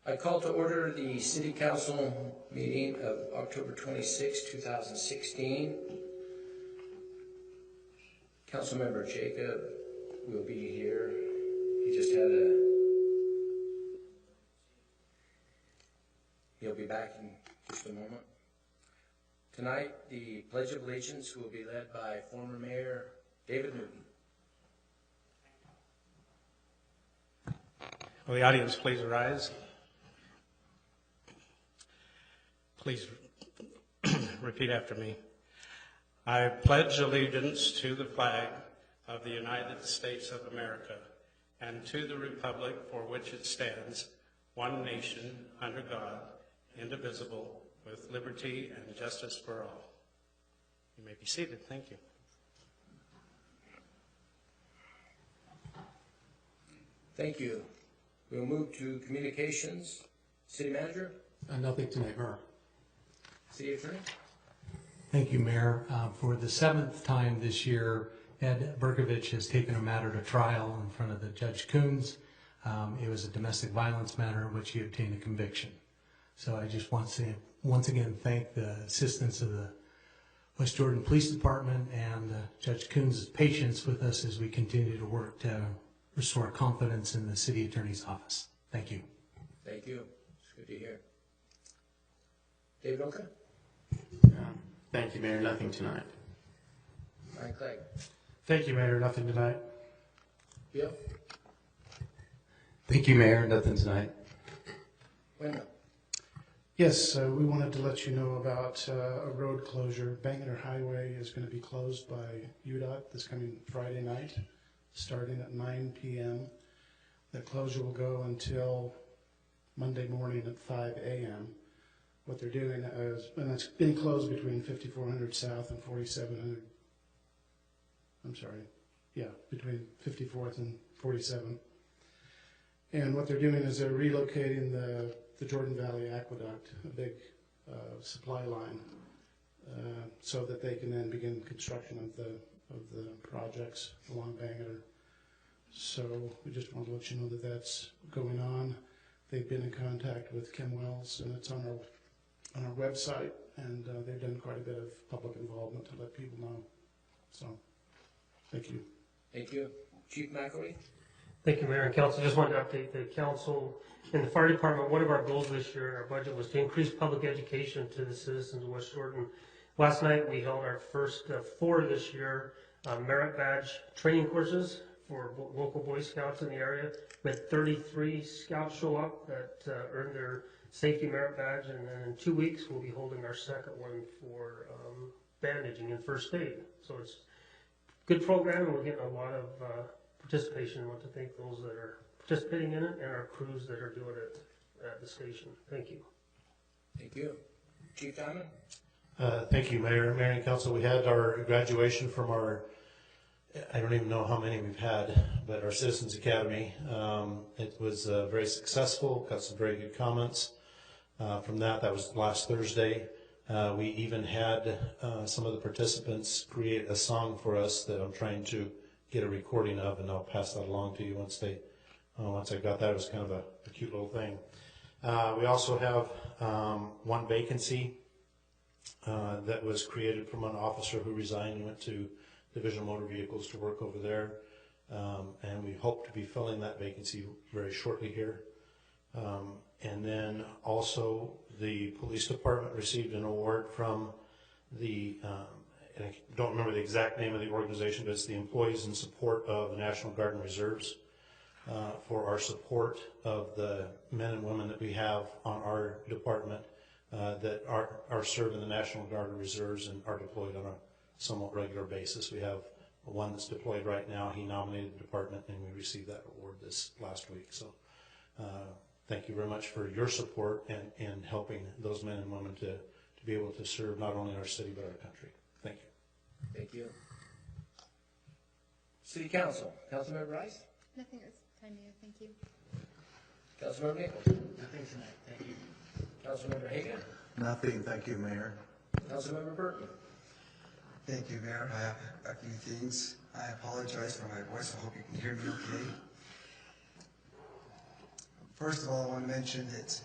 I call to order the City Council meeting of October 26, 2016. Councilmember Jacob will be here. He'll be back in just a moment. Tonight, the Pledge of Allegiance will be led by former Mayor David Newton. Will the audience please rise? Please repeat after me. I pledge allegiance to the flag of the United States of America and to the republic for which it stands, one nation, under God, indivisible, with liberty and justice for all. You may be seated. Thank you. Thank you. We'll move to communications. City Manager? Nothing tonight, Mayor. City Attorney? Thank you, Mayor. For the 7th time this year, Ed Berkovich has taken a matter to trial in front of the Judge Coons. It was a domestic violence matter in which he obtained a conviction. So I just want to once again thank the assistance of the West Jordan Police Department and Judge Coons' patience with us as we continue to work to restore confidence in the City Attorney's office. Thank you. Thank you. It's good to hear. David Oka? Thank you, Mayor. Nothing tonight. Ryan Clegg? Thank you, Mayor. Nothing tonight. Bill? Thank you, Mayor. Nothing tonight. Wendell? Yes, we wanted to let you know about a road closure. Bangerter Highway is going to be closed by UDOT this coming Friday night, starting at 9 p.m. The closure will go until Monday morning at 5 a.m. What they're doing is, and it's been closed between 5400 South and 4700. I'm sorry, yeah, between 54th and 47. And what they're doing is they're relocating the Jordan Valley Aqueduct, a big supply line, so that they can then begin construction of the projects along Bangerter. So we just want to let you know that that's going on. They've been in contact with Kim Wells, and it's on our website, and they've done quite a bit of public involvement to let people know. So, thank you. Thank you. Chief McElwee? Thank you, Mayor and Council. Just wanted to update the Council. In the Fire Department, one of our goals this year in our budget was to increase public education to the citizens of West Jordan. Last night, we held our first 4 this year merit badge training courses for local Boy Scouts in the area. We had 33 scouts show up that earned their safety merit badge, and then in 2 weeks, we'll be holding our second one for bandaging and first aid. So it's a good program, and we're getting a lot of participation. I want to thank those that are participating in it and our crews that are doing it at the station. Thank you. Thank you. Chief Diamond? Thank you, Mayor and Council. We had our graduation from our, I don't even know how many we've had, but our Citizens Academy. It was very successful, got some very good comments from that. That was last Thursday. We even had some of the participants create a song for us that I'm trying to get a recording of, and I'll pass that along to you once I got that. It was kind of a cute little thing. We also have one vacancy that was created from an officer who resigned and went to Division of Motor Vehicles to work over there, and we hope to be filling that vacancy very shortly here. And then also the police department received an award from the and I don't remember the exact name of the organization, but it's the Employees in Support of the National Guard and Reserves, for our support of the men and women that we have on our department that are serving the National Guard and Reserves and are deployed on a somewhat regular basis. We have one that's deployed right now. He nominated the department, and we received that award this last week. So thank you very much for your support and helping those men and women to be able to serve not only our city but our country. Thank you. Thank you. City Council. Councilmember Rice? Nothing this time, Mayor. Thank you. Councilmember Nichols? Nothing tonight. Thank you. Councilmember Hagan? Nothing. Thank you, Mayor. Councilmember Burton? Thank you, Mayor. I have a few things. I apologize for my voice. I hope you can hear me okay. First of all, I want to mention that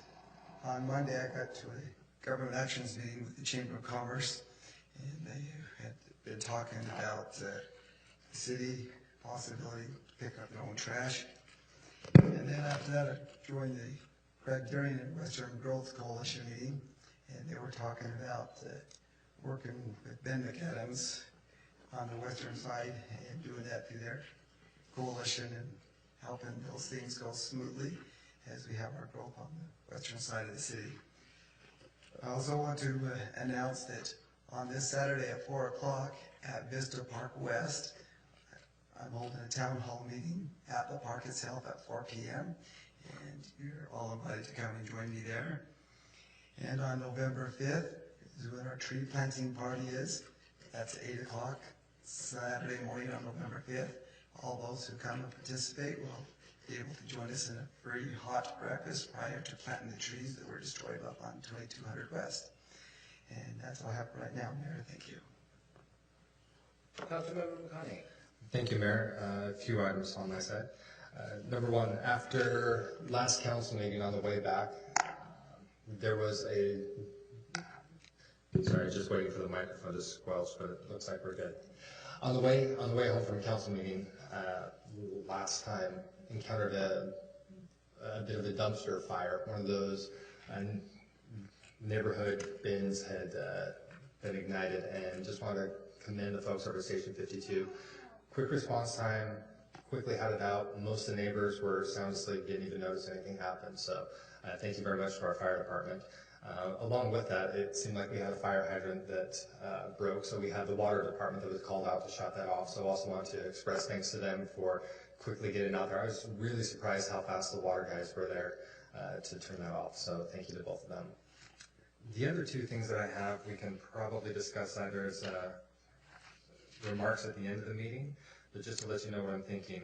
on Monday I got to a government actions meeting with the Chamber of Commerce, and they had been talking about the city possibility to pick up their own trash. And then after that, I joined the Craig Durian and Western Growth Coalition meeting, and they were talking about working with Ben McAdams on the western side and doing that through their coalition and helping those things go smoothly as we have our growth on the western side of the city. I also want to announce that on this Saturday at 4 o'clock at Vista Park West, I'm holding a town hall meeting at the park itself at 4 p.m. and you're all invited to come and join me there. And on November 5th is when our tree planting party is. That's 8 o'clock Saturday morning on November 5th. All those who come and participate will be able to join us in a free hot breakfast prior to planting the trees that were destroyed up on 2200 West. And that's all I have for right now, Mayor. Thank you. Councilmember McConaughey. Thank you, Mayor. A few items on my side. Number one, after last council meeting on the way back, there was a, sorry, just waiting for the microphone to squelch, but it looks like we're good. On the way home from council meeting, last time encountered a bit of a dumpster fire. One of those neighborhood bins had been ignited, and just wanted to commend the folks over at Station 52. Quick response time, quickly had it out. Most of the neighbors were sound asleep, didn't even notice anything happen. So thank you very much to our fire department. Along with that, it seemed like we had a fire hydrant that broke, so we had the water department that was called out to shut that off. So I also want to express thanks to them for quickly getting out there. I was really surprised how fast the water guys were there to turn that off. So thank you to both of them. The other two things that I have, we can probably discuss either as remarks at the end of the meeting, but just to let you know what I'm thinking,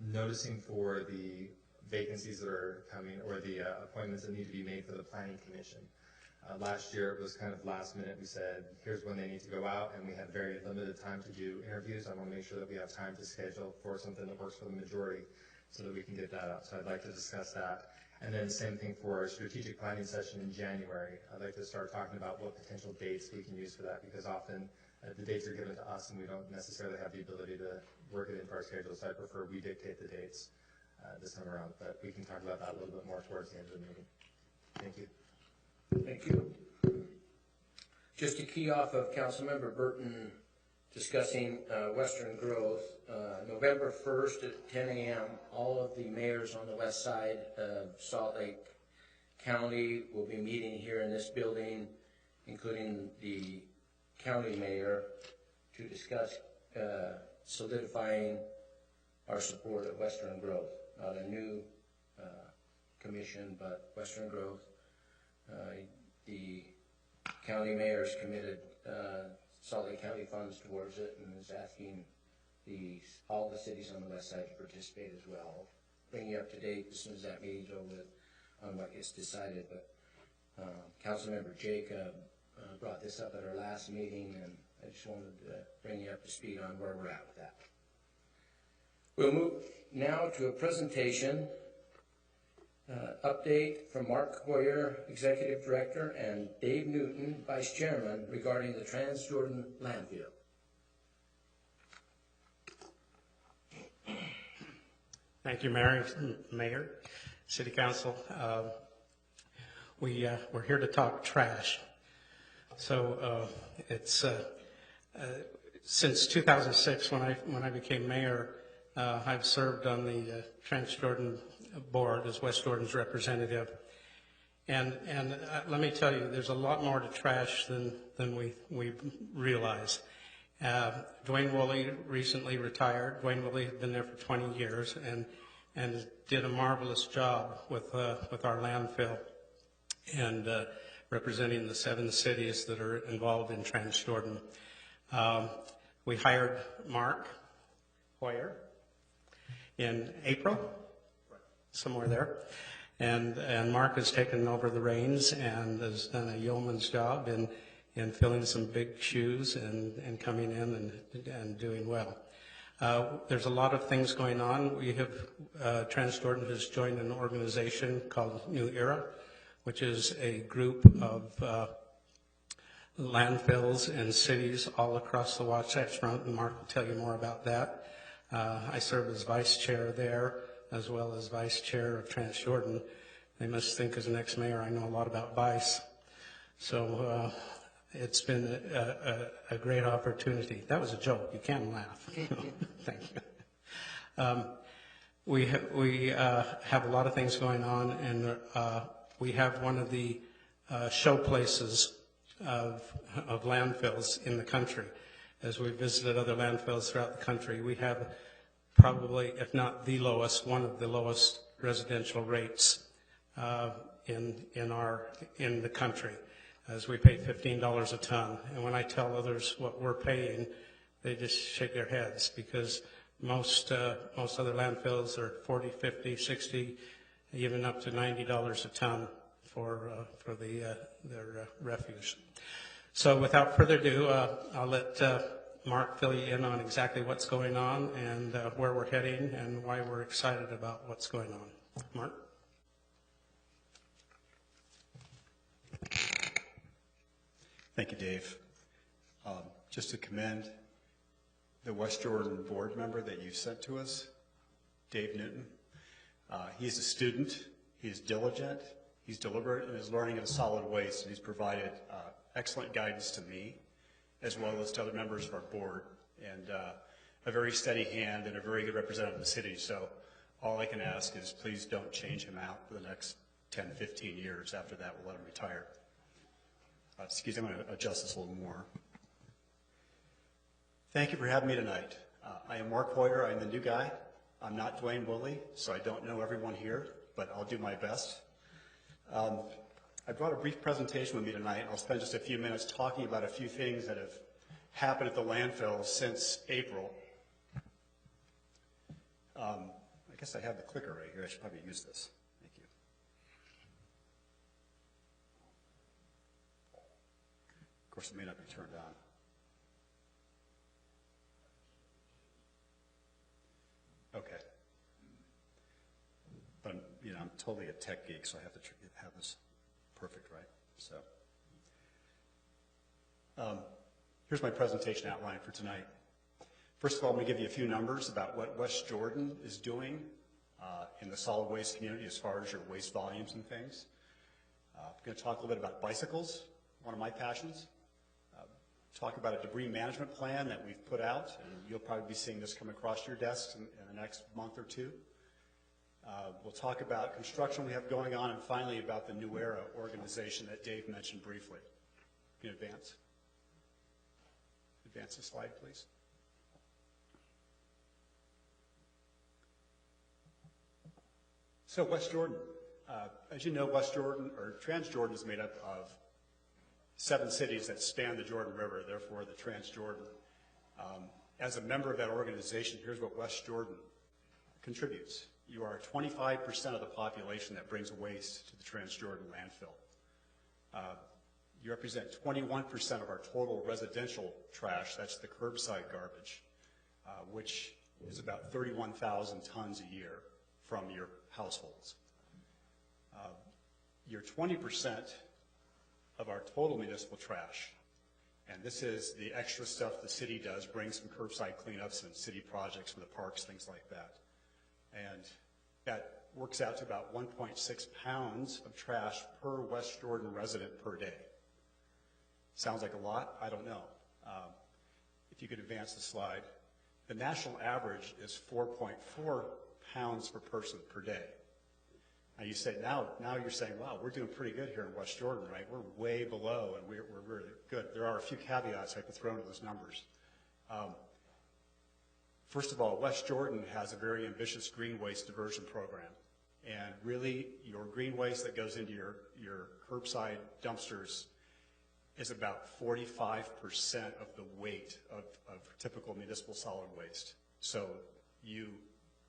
noticing for the vacancies that are coming or the appointments that need to be made for the Planning Commission. Last year it was kind of last minute. We said, here's when they need to go out, and we had very limited time to do interviews. I want to make sure that we have time to schedule for something that works for the majority so that we can get that out. So I'd like to discuss that. And then same thing for our strategic planning session in January. I'd like to start talking about what potential dates we can use for that, because often the dates are given to us and we don't necessarily have the ability to work it into our schedule, so I prefer we dictate the dates this time around, but we can talk about that a little bit more towards the end of the meeting. Thank you. Thank you. Just to key off of Councilmember Burton discussing Western Growth, November 1st at 10 a.m., all of the mayors on the west side of Salt Lake County will be meeting here in this building, including the county mayor, to discuss solidifying our support of Western Growth. Not a new commission, but Western Growth. The county mayor's committed Salt Lake County funds towards it and is asking all the cities on the west side to participate as well. I'll bring you up to date as soon as that meeting's over with on what gets decided. But Councilmember Jacob brought this up at our last meeting, and I just wanted to bring you up to speed on where we're at with that. We'll move now to a presentation update from Mark Hoyer, Executive Director, and Dave Newton, Vice Chairman, regarding the Transjordan landfill. Thank you, Mayor, City Council. We're here to talk trash. So it's since 2006, when I became mayor, I've served on the Transjordan board as West Jordan's representative, and let me tell you, there's a lot more to trash than we realize. Dwayne Woolley recently retired. Dwayne Woolley had been there for 20 years and did a marvelous job with our landfill and representing the 7 cities that are involved in Transjordan. We hired Mark Hoyer in April, somewhere there, and Mark has taken over the reins and has done a yeoman's job in filling some big shoes and coming in and doing well. There's a lot of things going on. We have, Transjordan has joined an organization called New Era, which is a group of landfills and cities all across the Wasatch Front, and Mark will tell you more about that. I serve as vice chair there, as well as vice chair of Transjordan. They must think as an ex-mayor I know a lot about vice. So it's been a great opportunity. That was a joke. You can laugh. Thank you. We have a lot of things going on, and we have one of the show places of landfills in the country. As we visited other landfills throughout the country, we have probably, if not the lowest, one of the lowest residential rates in the country, as we pay $15 a ton. And when I tell others what we're paying, they just shake their heads, because most other landfills are 40, 50, 60, even up to $90 a ton for their refuse. So without further ado, I'll let Mark fill you in on exactly what's going on and where we're heading and why we're excited about what's going on. Mark? Thank you, Dave. Just to commend the Westjordan board member that you sent to us, Dave Newton. He's a student, he's diligent, he's deliberate in his learning of solid waste, and he's provided excellent guidance to me, as well as to other members of our board, and a very steady hand and a very good representative of the city. So all I can ask is please don't change him out for the next 10, 15 years. After that, we'll let him retire. Excuse me, I'm going to adjust this a little more. Thank you for having me tonight. I am Mark Hoyer. I'm the new guy. I'm not Dwayne Woolley, so I don't know everyone here, but I'll do my best. I brought a brief presentation with me tonight. I'll spend just a few minutes talking about a few things that have happened at the landfill since April. I guess I have the clicker right here. I should probably use this. Thank you. Of course, it may not be turned on. Okay. But I'm totally a tech geek, so I have to have this perfect, right? So here's my presentation outline for tonight. First of all, I'm going to give you a few numbers about what Westjordan is doing in the solid waste community as far as your waste volumes and things. I'm going to talk a little bit about bicycles, one of my passions. Talk about a debris management plan that we've put out, and you'll probably be seeing this come across your desks in the next month or two. We'll talk about construction we have going on, and finally about the New Era organization that Dave mentioned briefly. Can you advance? Advance the slide, please. So Westjordan. As you know, Westjordan, or Transjordan, is made up of 7 cities that span the Jordan River, therefore the Transjordan. As a member of that organization, here's what Westjordan contributes. You are 25% of the population that brings waste to the Transjordan landfill. You represent 21% of our total residential trash, that's the curbside garbage, which is about 31,000 tons a year from your households. You're 20% of our total municipal trash, and this is the extra stuff the city does, bring some curbside cleanups and city projects for the parks, things like that. And that works out to about 1.6 pounds of trash per Westjordan resident per day. Sounds like a lot? I don't know. If you could advance the slide. The national average is 4.4 pounds per person per day. Now you say, now you're saying, wow, we're doing pretty good here in Westjordan, right? We're way below, and we're really good. There are a few caveats I could throw into those numbers. First of all, Westjordan has a very ambitious green waste diversion program. And really, your green waste that goes into your curbside dumpsters is about 45% of the weight of typical municipal solid waste. So you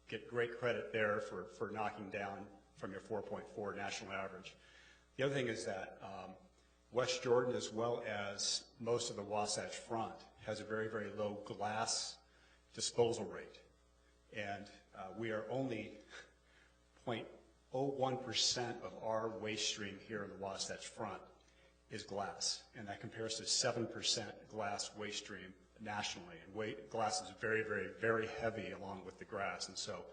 get great credit there for knocking down from your 4.4 national average. The other thing is that Westjordan, as well as most of the Wasatch Front, has a very, very low glass disposal rate. And we are only 0.01% of our waste stream here in the Wasatch Front is glass, and that compares to 7% glass waste stream nationally. And glass is very, very, very heavy along with the grass, and so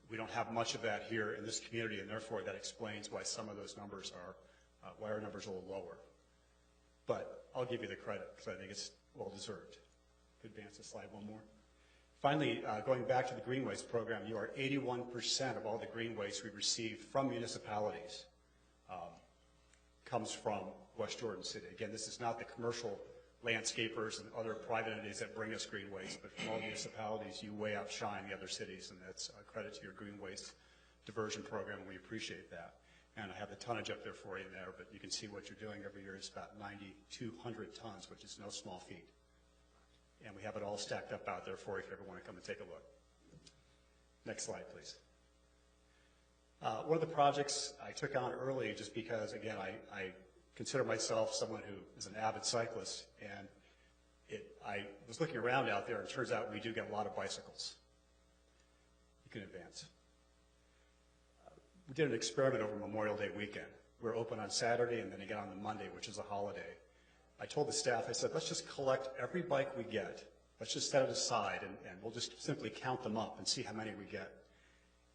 we don't have much of that here in this community, and therefore that explains why some of those numbers are, why our numbers are a little lower. But I'll give you the credit because I think it's well deserved. Advance the slide one more. Finally, going back to the green waste program, you are 81% of all the green waste we receive from municipalities comes from West Jordan City. Again, this is not the commercial landscapers and other private entities that bring us green waste, but from all municipalities, you way outshine the other cities, and that's a credit to your green waste diversion program, and we appreciate that. And I have the tonnage up there for you there, but you can see what you're doing every year is about 9,200 tons, which is no small feat. And we have it all stacked up out there for you if you ever want to come and take a look. Next slide, please. One of the projects I took on early just because, again, I consider myself someone who is an avid cyclist, and I was looking around out there, and it turns out we do get a lot of bicycles. You can advance. We did an experiment over Memorial Day weekend. We were open on Saturday and then again on the Monday, which is a holiday. I told the staff, I said, let's just collect every bike we get. Let's just set it aside, and we'll just simply count them up and see how many we get.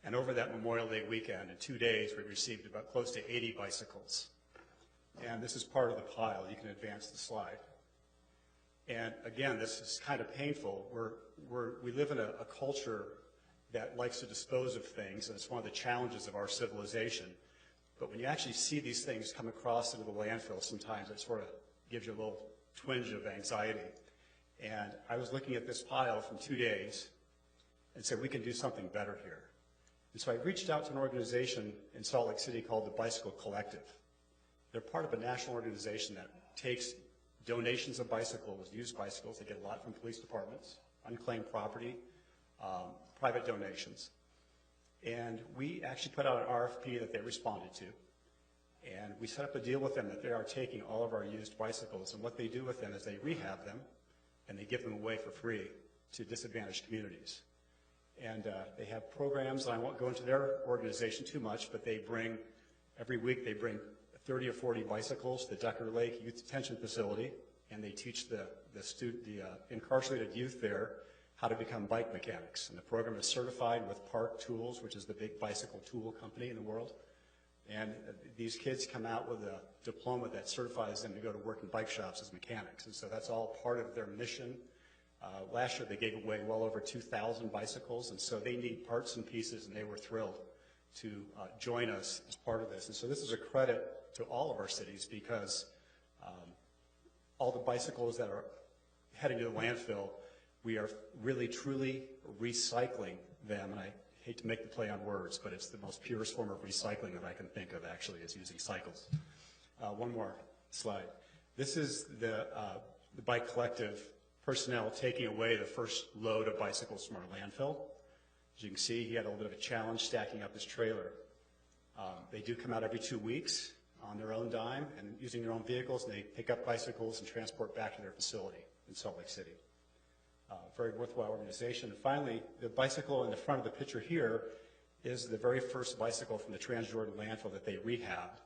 And over that Memorial Day weekend, in 2 days, we received about close to 80 bicycles. And this is part of the pile. You can advance the slide. And again, this is kind of painful. We live in a culture that likes to dispose of things, and it's one of the challenges of our civilization. But when you actually see these things come across into the landfill, sometimes it sort of gives you a little twinge of anxiety. And I was looking at this pile from 2 days and said, we can do something better here. And so I reached out to an organization in Salt Lake City called the Bicycle Collective. They're part of a national organization that takes donations of bicycles, used bicycles. They get a lot from police departments, unclaimed property, private donations. And we actually put out an RFP that they responded to. And we set up a deal with them that they are taking all of our used bicycles, and what they do with them is they rehab them and they give them away for free to disadvantaged communities. And they have programs, and I won't go into their organization too much, but they bring, every week they bring 30 or 40 bicycles to the Decker Lake Youth Detention Facility, and they teach the incarcerated youth there how to become bike mechanics. And the program is certified with Park Tools, which is the big bicycle tool company in the world. And these kids come out with a diploma that certifies them to go to work in bike shops as mechanics. And so that's all part of their mission. Last year they gave away well over 2,000 bicycles, and so they need parts and pieces, and they were thrilled to join us as part of this. And so this is a credit to all of our cities because all the bicycles that are heading to the landfill, we are really, truly recycling them. And I hate to make the play on words, but it's the most purest form of recycling that I can think of, actually, is using cycles. One more slide. This is the Bike Collective personnel taking away the first load of bicycles from our landfill. As you can see, he had a little bit of a challenge stacking up his trailer. They do come out every 2 weeks on their own dime and using their own vehicles, and they pick up bicycles and transport back to their facility in Salt Lake City. Very worthwhile organization. And finally, the bicycle in the front of the picture here is the very first bicycle from the Transjordan landfill that they rehabbed,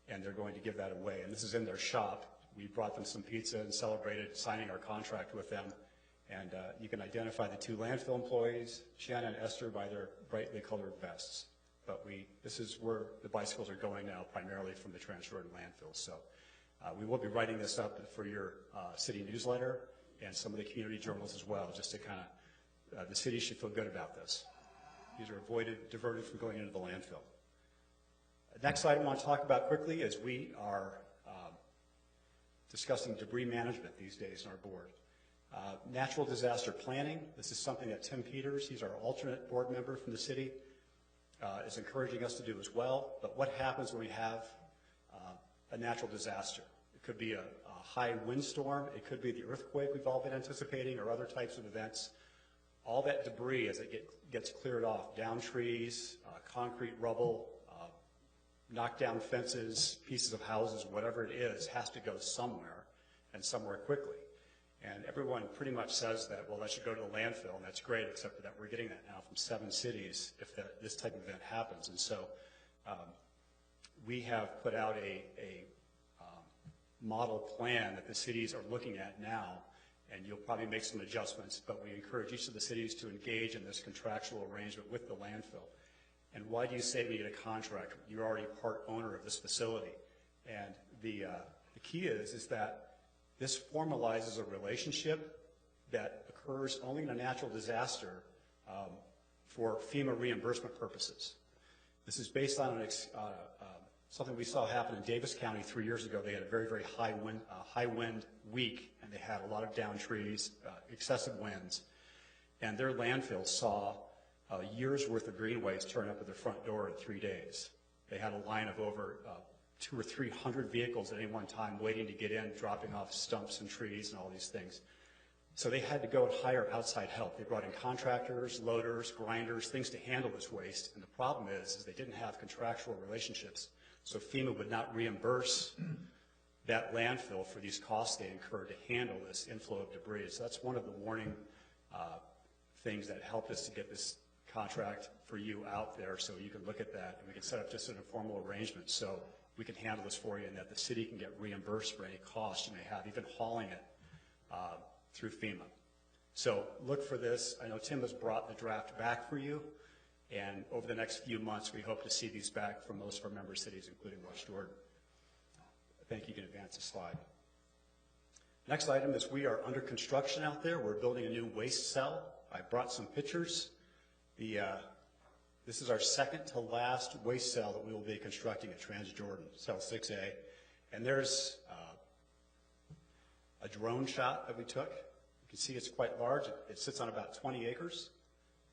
and they're going to give that away. And this is in their shop. We brought them some pizza and celebrated signing our contract with them. And you can identify the 2 landfill employees, Shanna and Esther, by their brightly colored vests. But this is where the bicycles are going now, primarily from the Transjordan landfill. So we will be writing this up for your city newsletter and some of the community journals as well, just to kind of, the city should feel good about this. These are diverted from going into the landfill. The next item I want to talk about quickly is we are discussing debris management these days in our board. Natural disaster planning, this is something that Tim Peters, he's our alternate board member from the city, is encouraging us to do as well. But what happens when we have a natural disaster? It could be a high windstorm, it could be the earthquake we've all been anticipating, or other types of events. All that debris, as it gets cleared off, down trees, concrete rubble, knock down fences, pieces of houses, whatever it is, has to go somewhere, and somewhere quickly. And everyone pretty much says that, well, that should go to the landfill, and that's great, except for that we're getting that now from 7 cities if this type of event happens. And so we have put out a model plan that the cities are looking at now, and you'll probably make some adjustments, but we encourage each of the cities to engage in this contractual arrangement with the landfill. And why do you say we get a contract? You're already part owner of this facility. And the key is that this formalizes a relationship that occurs only in a natural disaster for FEMA reimbursement purposes. This is based on something we saw happen in Davis County 3 years ago. They had a very, very high wind week, and they had a lot of down trees, excessive winds, and their landfill saw a year's worth of green waste turn up at their front door in 3 days. They had a line of over 200 or 300 vehicles at any one time waiting to get in, dropping off stumps and trees and all these things. So they had to go and hire outside help. They brought in contractors, loaders, grinders, things to handle this waste. And the problem is they didn't have contractual relationships. So FEMA would not reimburse that landfill for these costs they incurred to handle this inflow of debris. So that's one of the warning things that helped us to get this contract for you out there, so you can look at that and we can set up just an informal arrangement so we can handle this for you and that the city can get reimbursed for any costs you may have, even hauling it through FEMA. So look for this. I know Tim has brought the draft back for you, and over the next few months we hope to see these back from most of our member cities, including West Jordan. I think you can advance the slide. Next item is we are under construction out there. We're building a new waste cell. I brought some pictures. This is our second to last waste cell that we will be constructing at Transjordan, cell 6A. And there's a drone shot that we took. You can see it's quite large. It sits on about 20 acres.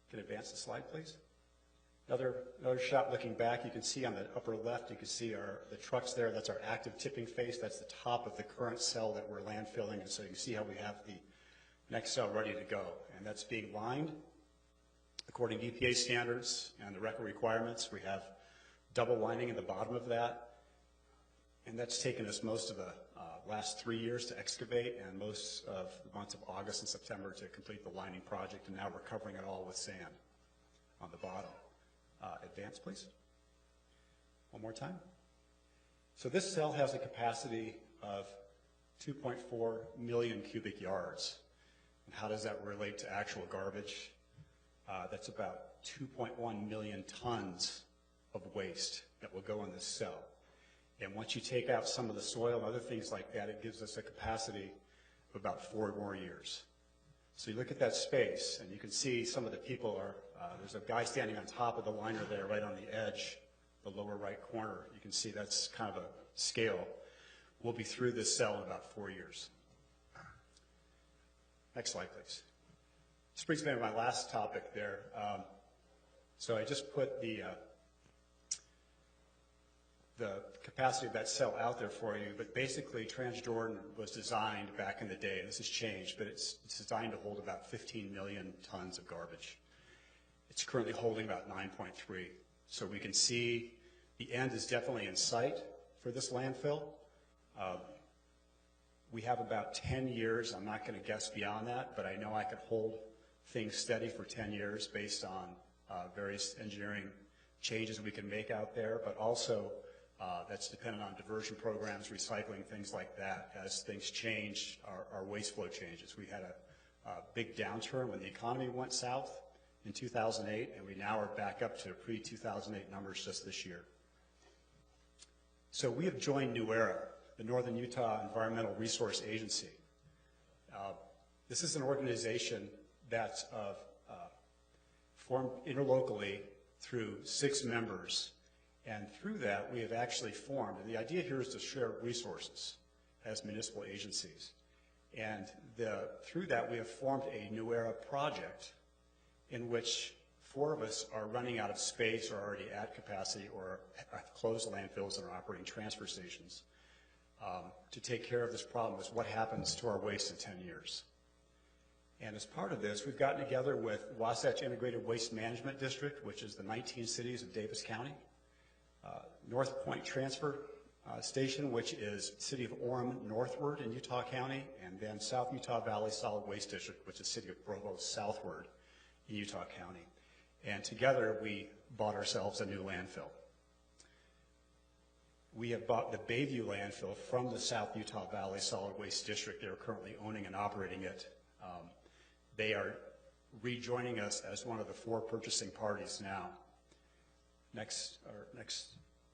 You can advance the slide, please. Another shot looking back, you can see on the upper left, you can see the trucks there. That's our active tipping face. That's the top of the current cell that we're landfilling. And so you can see how we have the next cell ready to go. And that's being lined according to EPA standards and the RECA requirements. We have double lining in the bottom of that. And that's taken us most of the last 3 years to excavate and most of the months of August and September to complete the lining project. And now we're covering it all with sand on the bottom. Advance, please. One more time. So this cell has a capacity of 2.4 million cubic yards. And how does that relate to actual garbage? That's about 2.1 million tons of waste that will go in this cell. And once you take out some of the soil and other things like that, it gives us a capacity of about 4 more years. So you look at that space, and you can see some of the people are, there's a guy standing on top of the liner there, right on the edge, the lower right corner. You can see that's kind of a scale. We'll be through this cell in about 4 years. Next slide, please. This brings me to my last topic there. So I just put the capacity of that cell out there for you, but basically Transjordan was designed back in the day, and this has changed, but it's designed to hold about 15 million tons of garbage. It's currently holding about 9.3. So we can see the end is definitely in sight for this landfill. We have about 10 years. I'm not going to guess beyond that, but I know I could hold things steady for 10 years based on various engineering changes we can make out there, but also that's dependent on diversion programs, recycling, things like that. As things change, our waste flow changes. We had a big downturn when the economy went south in 2008, and we now are back up to pre-2008 numbers just this year. So we have joined New Era, the Northern Utah Environmental Resource Agency. This is an organization that's formed interlocally through 6 members. And through that, we have actually formed, and the idea here is to share resources as municipal agencies. And through that, we have formed a New Era project in which 4 of us are running out of space or already at capacity or have closed landfills and are operating transfer stations to take care of this problem is what happens to our waste in 10 years. And as part of this, we've gotten together with Wasatch Integrated Waste Management District, which is the 19 cities of Davis County, North Point Transfer Station, which is City of Orem northward in Utah County, and then South Utah Valley Solid Waste District, which is City of Provo southward in Utah County. And together we bought ourselves a new landfill. We have bought the Bayview landfill from the South Utah Valley Solid Waste District. They're currently owning and operating it. They are rejoining us as one of the 4 purchasing parties now. Next,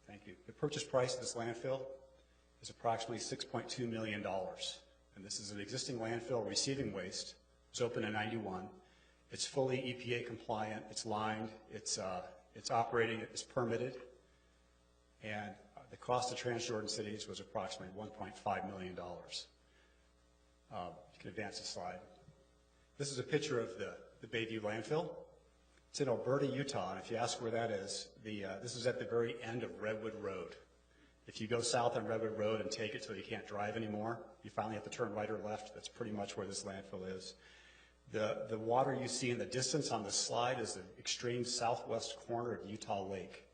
thank you. The purchase price of this landfill is approximately $6.2 million. And this is an existing landfill receiving waste. It was opened in '91. It's fully EPA compliant. It's lined. It's operating. It's permitted. And the cost of Transjordan Cities was approximately $1.5 million. You can advance the slide. This is a picture of the Bayview landfill. It's in Alberta, Utah, and if you ask where that is, this is at the very end of Redwood Road. If you go south on Redwood Road and take it till you can't drive anymore, you finally have to turn right or left. That's pretty much where this landfill is. The water you see in the distance on this slide is the extreme southwest corner of Utah Lake.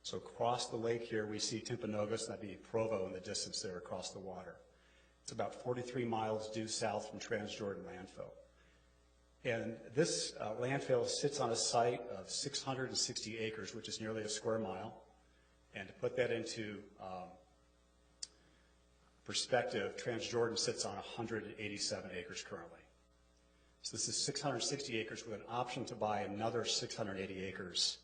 So across the lake here, we see Timpanogos, and that'd be Provo in the distance there across the water. It's about 43 miles due south from Transjordan landfill. And this landfill sits on a site of 660 acres, which is nearly a square mile. And to put that into perspective, Transjordan sits on 187 acres currently. So this is 660 acres with an option to buy another 680 acres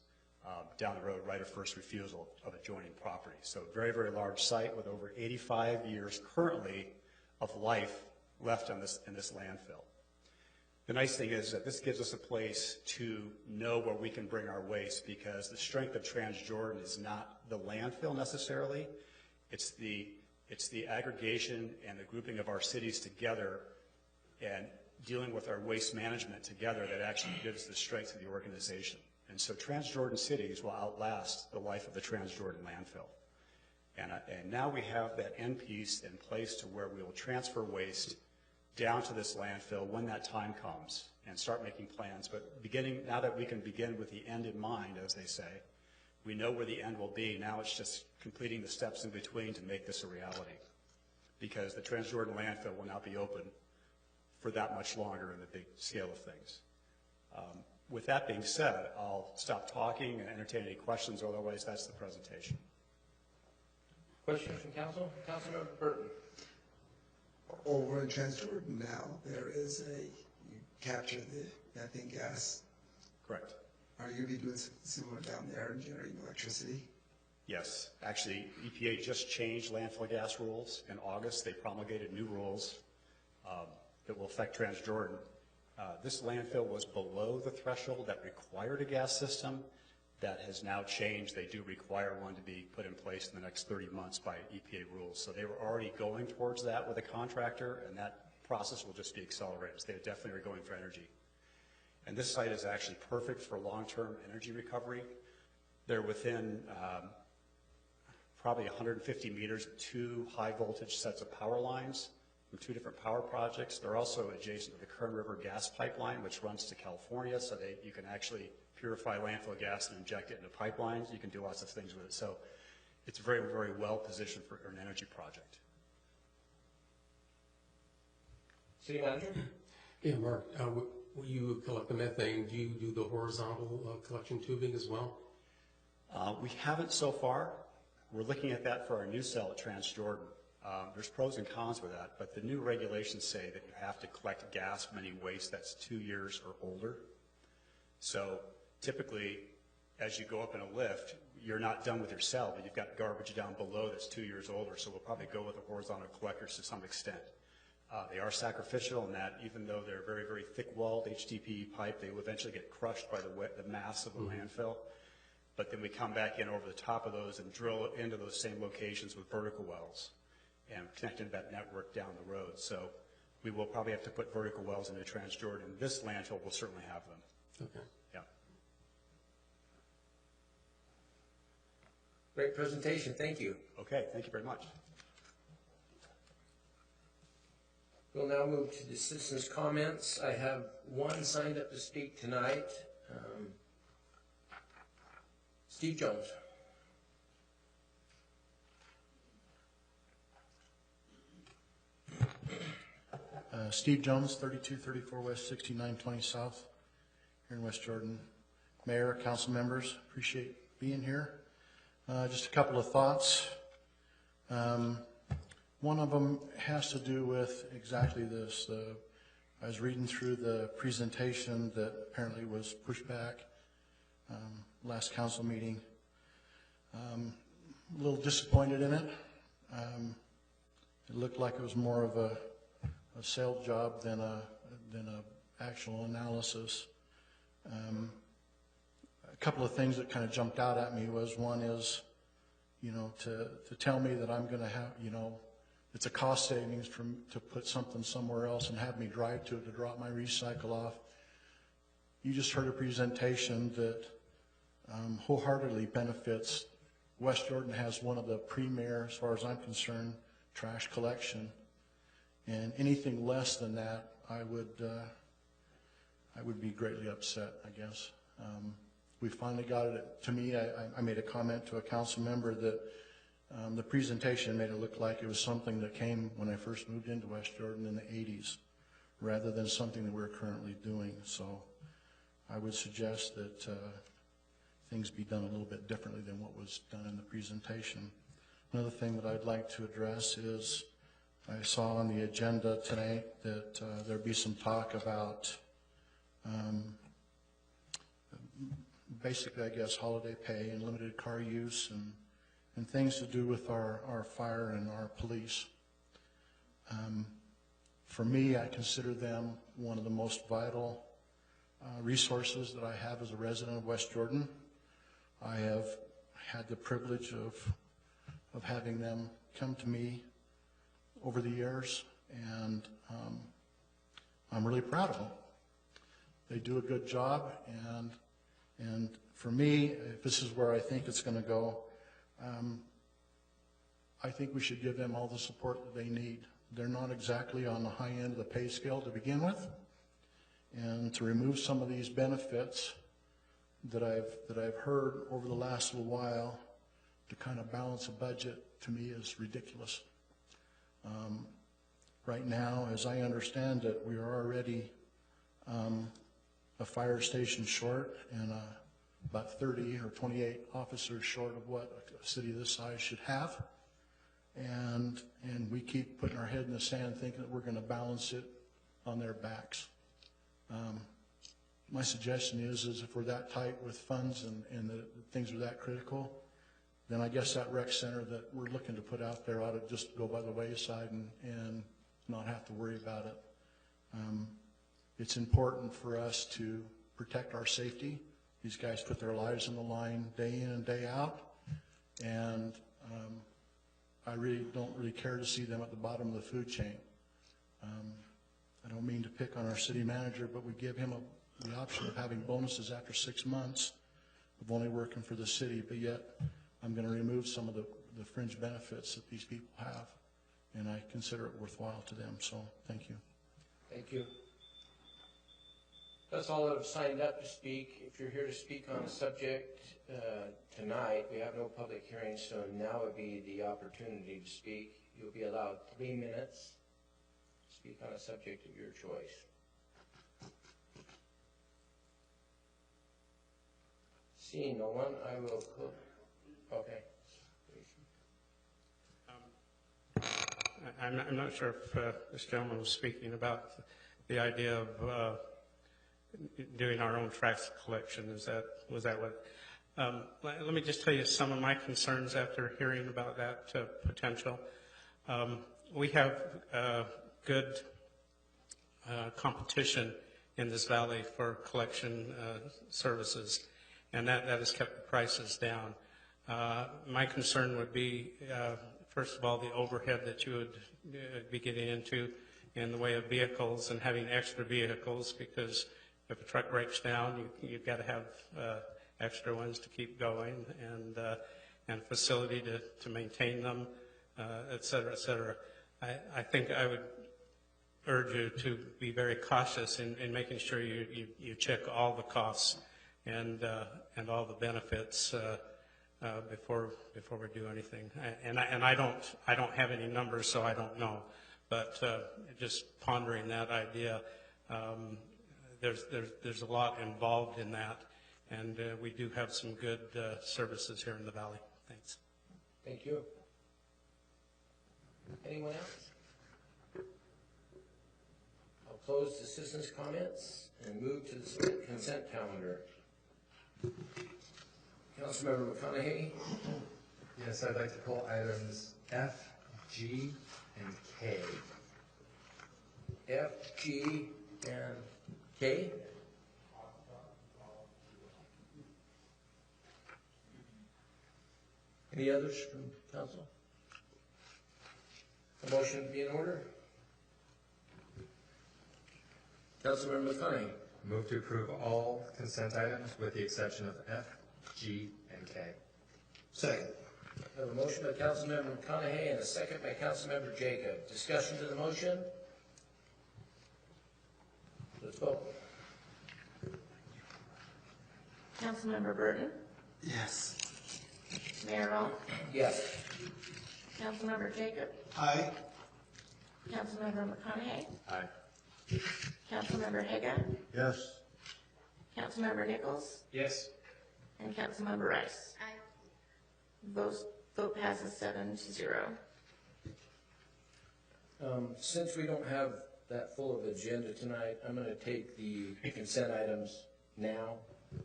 down the road, right of first refusal of adjoining property. So very, very large site with over 85 years currently of life left in this landfill. The nice thing is that this gives us a place to know where we can bring our waste, because the strength of Transjordan is not the landfill necessarily. It's the aggregation and the grouping of our cities together and dealing with our waste management together that actually gives the strength of the organization. And so Transjordan Cities will outlast the life of the Transjordan landfill. And now we have that end piece in place to where we will transfer waste down to this landfill when that time comes and start making plans. But now that we can begin with the end in mind, as they say, we know where the end will be. Now it's just completing the steps in between to make this a reality, because the Transjordan landfill will not be open for that much longer in the big scale of things. With that being said, I'll stop talking and entertain any questions. Otherwise, that's the presentation. Questions from council? Councilmember Burton. Over in Transjordan now, there is you capture the methane gas. Correct. Are you going to be doing something similar down there and generating electricity? Yes. Actually, EPA just changed landfill gas rules in August. They promulgated new rules that will affect Transjordan. This landfill was below the threshold that required a gas system. That has now changed. They do require one to be put in place in the next 30 months by EPA rules. So they were already going towards that with a contractor, and that process will just be accelerated. So they definitely are going for energy. And this site is actually perfect for long-term energy recovery. They're within probably 150 meters of 2 high-voltage sets of power lines from 2 different power projects. They're also adjacent to the Kern River gas pipeline, which runs to California, so you can actually purify landfill gas and inject it into pipelines. You can do lots of things with it. So it's very, very well positioned for an energy project. City Manager? Yeah, Mark, will you collect the methane? Do you do the horizontal collection tubing as well? We haven't so far. We're looking at that for our new cell at Transjordan. There's pros and cons with that, but the new regulations say that you have to collect gas from any waste that's 2 years or older. So typically, as you go up in a lift, you're not done with your cell, but you've got garbage down below that's 2 years older, so we'll probably go with the horizontal collectors to some extent. They are sacrificial in that even though they're very, very thick-walled HDPE pipe, they will eventually get crushed by the mass of the landfill. But then we come back in over the top of those and drill into those same locations with vertical wells and connect into that network down the road. So we will probably have to put vertical wells into Transjordan. This landfill will certainly have them. Okay. Yeah. Great presentation. Thank you. Okay. Thank you very much. We'll now move to the citizens' comments. I have one signed up to speak tonight. Steve Jones. Steve Jones, 3234 West, 6920 South, here in West Jordan. Mayor, council members, appreciate being here. Just a couple of thoughts. One of them has to do with exactly this. I was reading through the presentation that apparently was pushed back last council meeting. A little disappointed in it. It looked like it was more of a sales job than a actual analysis. A couple of things that kind of jumped out at me was, one is, to tell me that I'm going to have, it's a cost savings to put something somewhere else and have me drive to it to drop my recycle off. You just heard a presentation that wholeheartedly benefits. West Jordan has one of the premier, as far as I'm concerned, trash collection, and anything less than that, I would be greatly upset, I guess. We finally got it. To me, I made a comment to a council member that the presentation made it look like it was something that came when I first moved into West Jordan in the 80s, rather than something that we're currently doing. So I would suggest that things be done a little bit differently than what was done in the presentation. Another thing that I'd like to address is, I saw on the agenda tonight that there'd be some talk about basically, I guess, holiday pay and limited car use and things to do with our fire and our police. For me, I consider them one of the most vital resources that I have as a resident of West Jordan. I have had the privilege of having them come to me over the years, and I'm really proud of them. They do a good job, and for me, if this is where I think it's going to go, I think we should give them all the support that they need. They're not exactly on the high end of the pay scale to begin with, and to remove some of these benefits that I've heard over the last little while to kind of balance a budget, to me, is ridiculous. Right now, as I understand it, we are already a fire station short and about 30 or 28 officers short of what a city this size should have. And we keep putting our head in the sand thinking that we're going to balance it on their backs. My suggestion is if we're that tight with funds and the things are that critical, then I guess that rec center that we're looking to put out there ought to just go by the wayside and not have to worry about it. It's important for us to protect our safety. These guys put their lives on the line day in and day out, and I really don't care to see them at the bottom of the food chain. I don't mean to pick on our city manager, but we give him the option of having bonuses after 6 months of only working for the city, but yet I'm going to remove some of the fringe benefits that these people have, and I consider it worthwhile to them. So thank you. Thank you. That's all that have signed up to speak. If you're here to speak on a subject tonight, we have no public hearing, so now would be the opportunity to speak. You'll be allowed 3 minutes to speak on a subject of your choice. Seeing no one, I will close. Okay. I'm not sure if this gentleman was speaking about the idea of doing our own trash collection. Was that what? Let me just tell you some of my concerns after hearing about that potential. We have good competition in this valley for collection services, and that has kept the prices down. My concern would be, first of all, the overhead that you would be getting into in the way of vehicles and having extra vehicles, because if a truck breaks down, you've got to have extra ones to keep going, and facility to maintain them, et cetera, et cetera. I think I would urge you to be very cautious in making sure you check all the costs and all the benefits before we do anything. And I don't have any numbers, so I don't know. but just pondering that idea, there's a lot involved in that, and we do have some good services here in the valley. Thanks. Thank you. Anyone else? I'll close the citizens' comments and move to the consent calendar. Councilmember McConaughey. Yes, I'd like to pull items F, G, and K. F, G, and K. Any others from council? A motion to be in order? Councilmember McConaughey. Move to approve all consent items with the exception of F, G, and K. Second. I have a motion by Councilmember McConaughey and a second by Councilmember Jacob. Discussion to the motion? Let's vote. Councilmember Burton, Yes. Mayor Rolfe, Yes. Councilmember Jacob, Aye. Councilmember McConaughey, Aye. Councilmember Haga, Yes. Councilmember Nichols, Yes. and Councilmember Rice. Aye. Vote passes 7-0. Since we don't have that full of agenda tonight, I'm going to take the consent items now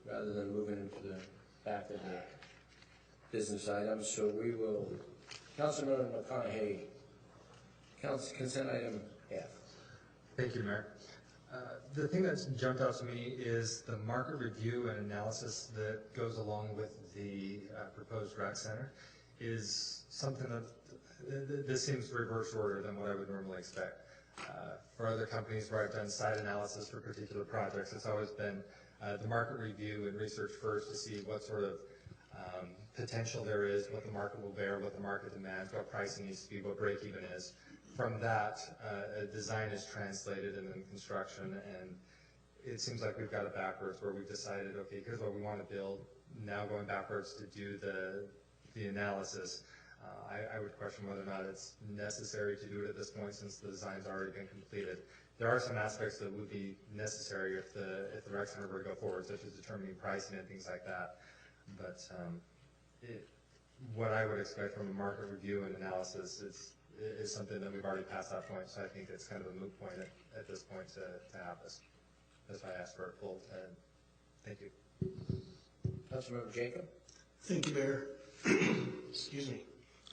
rather than moving into the back of the business items. So we will, Councilmember McConaughey, consent item F. Thank you, Mayor. The thing that's jumped out to me is the market review and analysis that goes along with the proposed rec center is something that this seems reverse order than what I would normally expect. For other companies where I've done site analysis for particular projects, it's always been the market review and research first to see what sort of potential there is, what the market will bear, what the market demands, what pricing needs to be, what break even is. From that, a design is translated and then construction, and it seems like we've got it backwards where we've decided, okay, here's what we want to build, now going backwards to do the analysis. I would question whether or not it's necessary to do it at this point since the design's already been completed. There are some aspects that would be necessary if the rec center were to go forward, such as determining pricing and things like that. But what I would expect from a market review and analysis is something that we've already passed that point, so I think it's kind of a moot point at this point to have this. That's why I asked for it pulled. Thank you. Councilmember Jacob. Thank you, Mayor. Excuse me.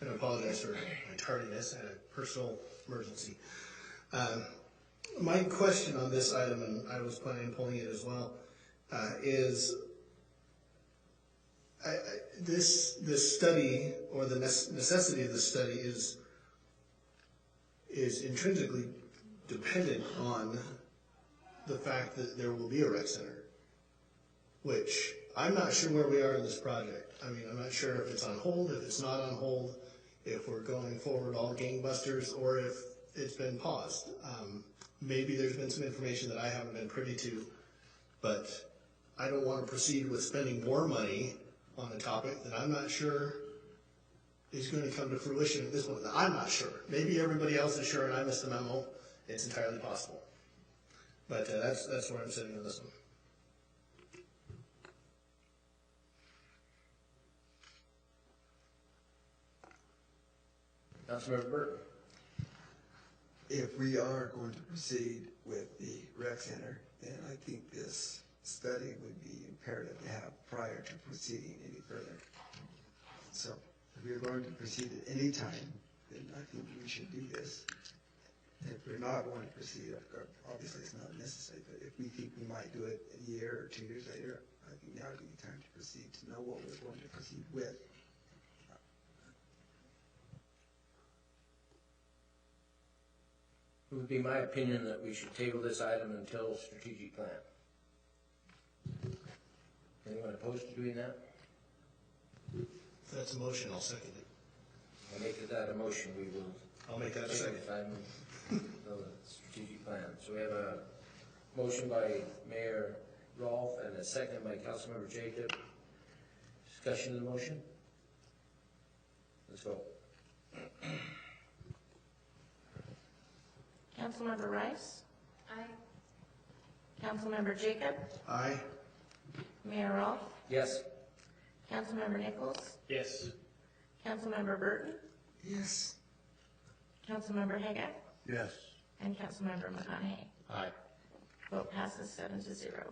And I apologize for my tardiness. I had a personal emergency. My question on this item, and I was planning on pulling it as well, is this study, or the necessity of this study, is intrinsically dependent on the fact that there will be a rec center, which I'm not sure where we are in this project. I mean, I'm not sure if it's on hold, if it's not on hold, if we're going forward all gangbusters, or if it's been paused. Maybe there's been some information that I haven't been privy to, but I don't want to proceed with spending more money on a topic that I'm not sure is going to come to fruition at this point. I'm not sure. Maybe everybody else is sure and I missed the memo. It's entirely possible. But that's where I'm sitting on this one. Councilmember Burton. If we are going to proceed with the rec center, then I think this study would be imperative to have prior to proceeding any further. So if we are going to proceed at any time, then I think we should do this. If we're not going to proceed, obviously it's not necessary, but if we think we might do it a year or 2 years later, I think now would be the time to proceed, to know what we're going to proceed with. It would be my opinion that we should table this item until strategic plan. Anyone opposed to doing that? If that's a motion, I'll second it. I'll make that a motion. We will. I'll make that a table second. this item until the strategic plan. So we have a motion by Mayor Rolfe and a second by Councilmember Jacob. Discussion of the motion? Let's vote. Councilmember Rice, Aye. Councilmember Jacob, Aye. Mayor Rolfe, Yes. Councilmember Nichols, Yes. Councilmember Burton, Yes. Councilmember Haga, Yes. and Councilmember McConaughey. Aye. Vote passes 7-0.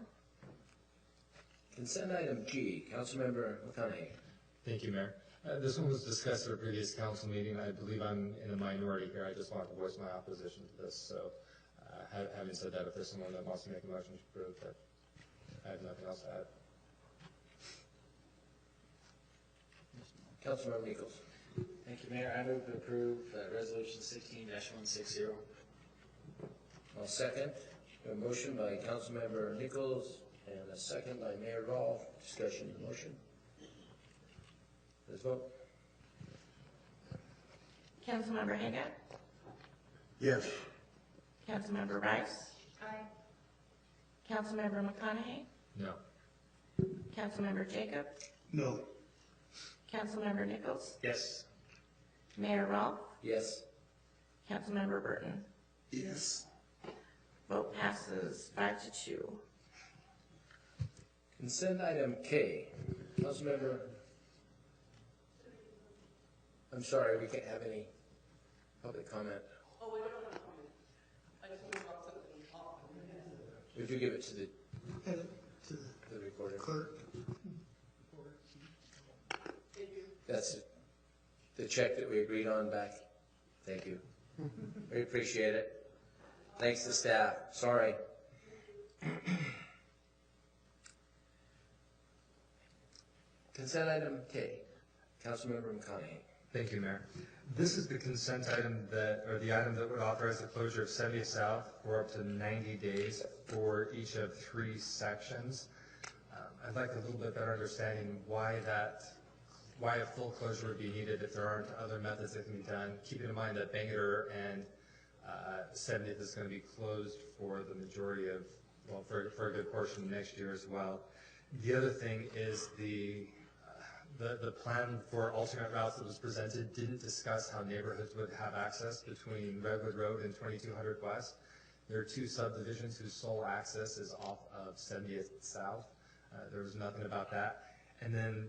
Consent item G, Councilmember McConaughey. Thank you, Mayor. This one was discussed at a previous council meeting. I believe I'm in a minority here. I just want to voice my opposition to this. So, having said that, if there's someone that wants to make a motion to approve, that I have nothing else to add. Councilmember Nichols. Thank you, Mayor. I move to approve Resolution 16-160. I'll second. A motion by Councilmember Nichols and a second by Mayor Rolfe. Discussion of the motion. Let's vote. Councilmember Haga, Yes. Councilmember Rice, Aye. Councilmember McConaughey, No. Councilmember Jacob, No. Councilmember Nichols, Yes. Mayor Rolfe, Yes. Councilmember Burton. Yes. Vote passes 5-2. Consent item K. Councilmember. I'm sorry, we can't have any public comment. Oh, we don't have comment. I just want to talk something. Would you give it to the To the recorder? clerk. That's it. The check that we agreed on back. Thank you. We appreciate it. Thanks to staff. Sorry. Consent item K. Councilmember McConaughey. Thank you, Mayor. This is the consent item that, or the item that would authorize the closure of 70th South for up to 90 days for each of 3 sections. I'd like a little bit better understanding why a full closure would be needed if there aren't other methods that can be done, keeping in mind that Bangerter and 70th is going to be closed for the majority of, well, for a good portion of next year as well. The other thing is the plan for alternate routes that was presented didn't discuss how neighborhoods would have access between Redwood Road and 2200 West. There are 2 subdivisions whose sole access is off of 70th South. There was nothing about that. And then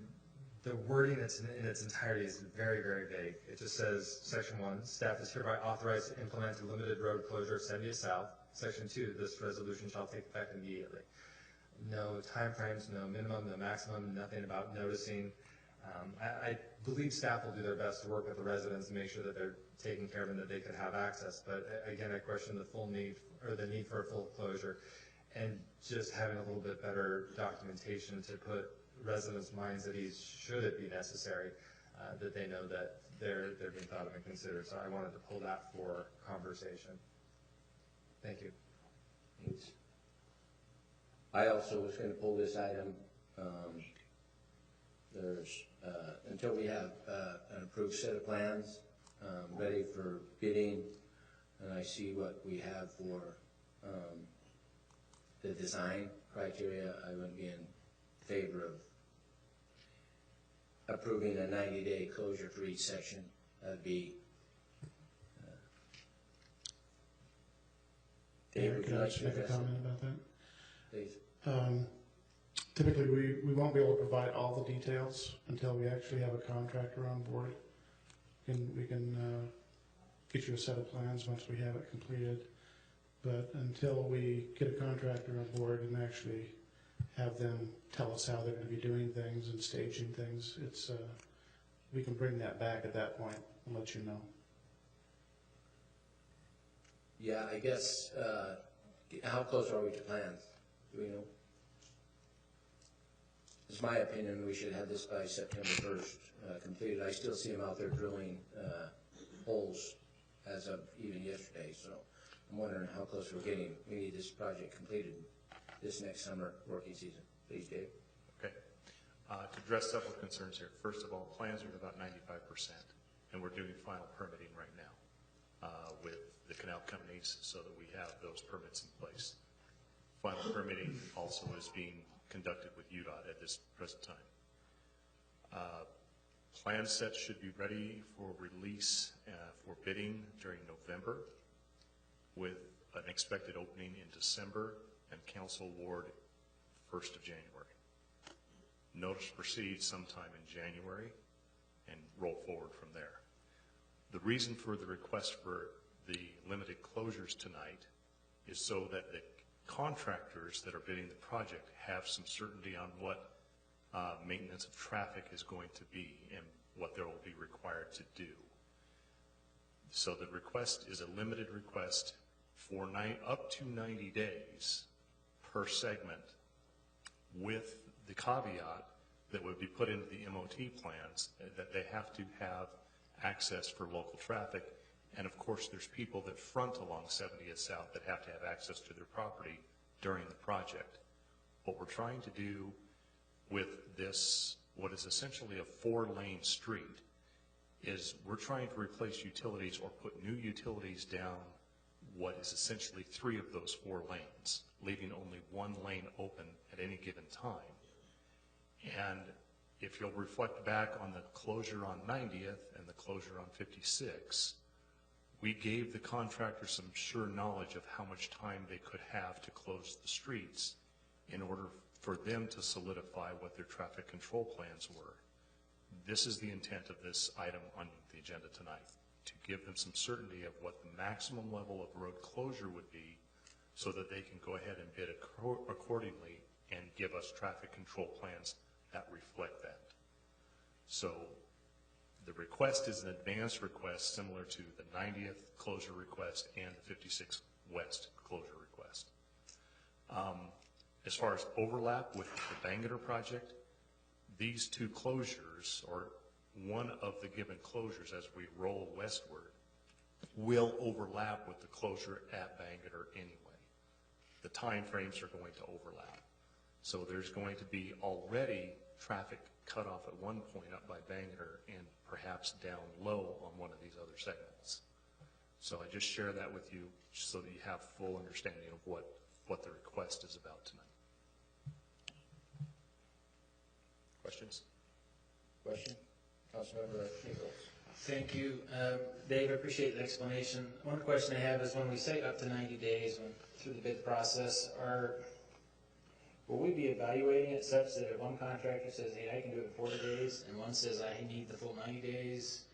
the wording that's in its entirety is very, very vague. It just says, Section 1, staff is hereby authorized to implement a limited road closure of 70th South. Section 2, this resolution shall take effect immediately. No timeframes, no minimum, no maximum, nothing about noticing. I believe staff will do their best to work with the residents and make sure that they're taking care of them, that they could have access. But again, I question the full need, or the need for a full closure, and just having a little bit better documentation to put residents' minds at ease, should it be necessary, that they know that they're being thought of and considered. So I wanted to pull that for conversation. Thank you. Thanks. I also was going to pull this item. There's until we have an approved set of plans ready for bidding, and I see what we have for the design criteria, I would be in favor of approving a 90-day closure for each section. That'd be. Dave, would you Can I like just to make a address comment it? about that? Please. Typically, we won't be able to provide all the details until we actually have a contractor on board. We can get you a set of plans once we have it completed. But until we get a contractor on board and actually have them tell us how they're going to be doing things and staging things, we can bring that back at that point and let you know. Yeah, I guess, how close are we to plans? Do we know? It's my opinion we should have this by September 1st completed. I still see them out there drilling holes as of even yesterday, so I'm wondering how close we're getting. We need this project completed this next summer working season. Please, Dave. Okay. To address several concerns here. First of all, plans are at about 95%, and we're doing final permitting right now with the canal companies so that we have those permits in place. Final permitting also is being conducted with UDOT at this present time. Plan sets should be ready for release for bidding during November. with an expected opening in December and council award 1st of January. Notice to proceed sometime in January and roll forward from there. The reason for the request for the limited closures tonight is so that the contractors that are bidding the project have some certainty on what maintenance of traffic is going to be and what they will be required to do. So the request is a limited request for up to 90 days per segment, with the caveat that would be put into the MOT plans that they have to have access for local traffic. And of course, there's people that front along 70th South that have to have access to their property during the project. What we're trying to do with this, what is essentially a 4-lane street, is we're trying to replace utilities or put new utilities down what is essentially 3 of those 4 lanes, leaving only 1 lane open at any given time. And if you'll reflect back on the closure on 90th and the closure on 56, we gave the contractor some sure knowledge of how much time they could have to close the streets in order for them to solidify what their traffic control plans were. This is the intent of this item on the agenda tonight, to give them some certainty of what the maximum level of road closure would be so that they can go ahead and bid accordingly and give us traffic control plans that reflect that. So the request is an advance request similar to the 90th closure request and the 56 West closure request. As far as overlap with the Bangerter project, these 2 closures, or one of the given closures as we roll westward, will overlap with the closure at Bangerter anyway. The time frames are going to overlap. So there's going to be already traffic cut off at one point up by Bangerter and perhaps down low on one of these other segments. So I just share that with you so that you have full understanding of what the request is about tonight. Questions? Question? Councilmember Nichols. Thank you. Dave, I appreciate the explanation. One question I have is when we say up to 90 days through the bid process, will we be evaluating it such that if one contractor says, hey, I can do it in 40 days, and one says, I need the full 90 days,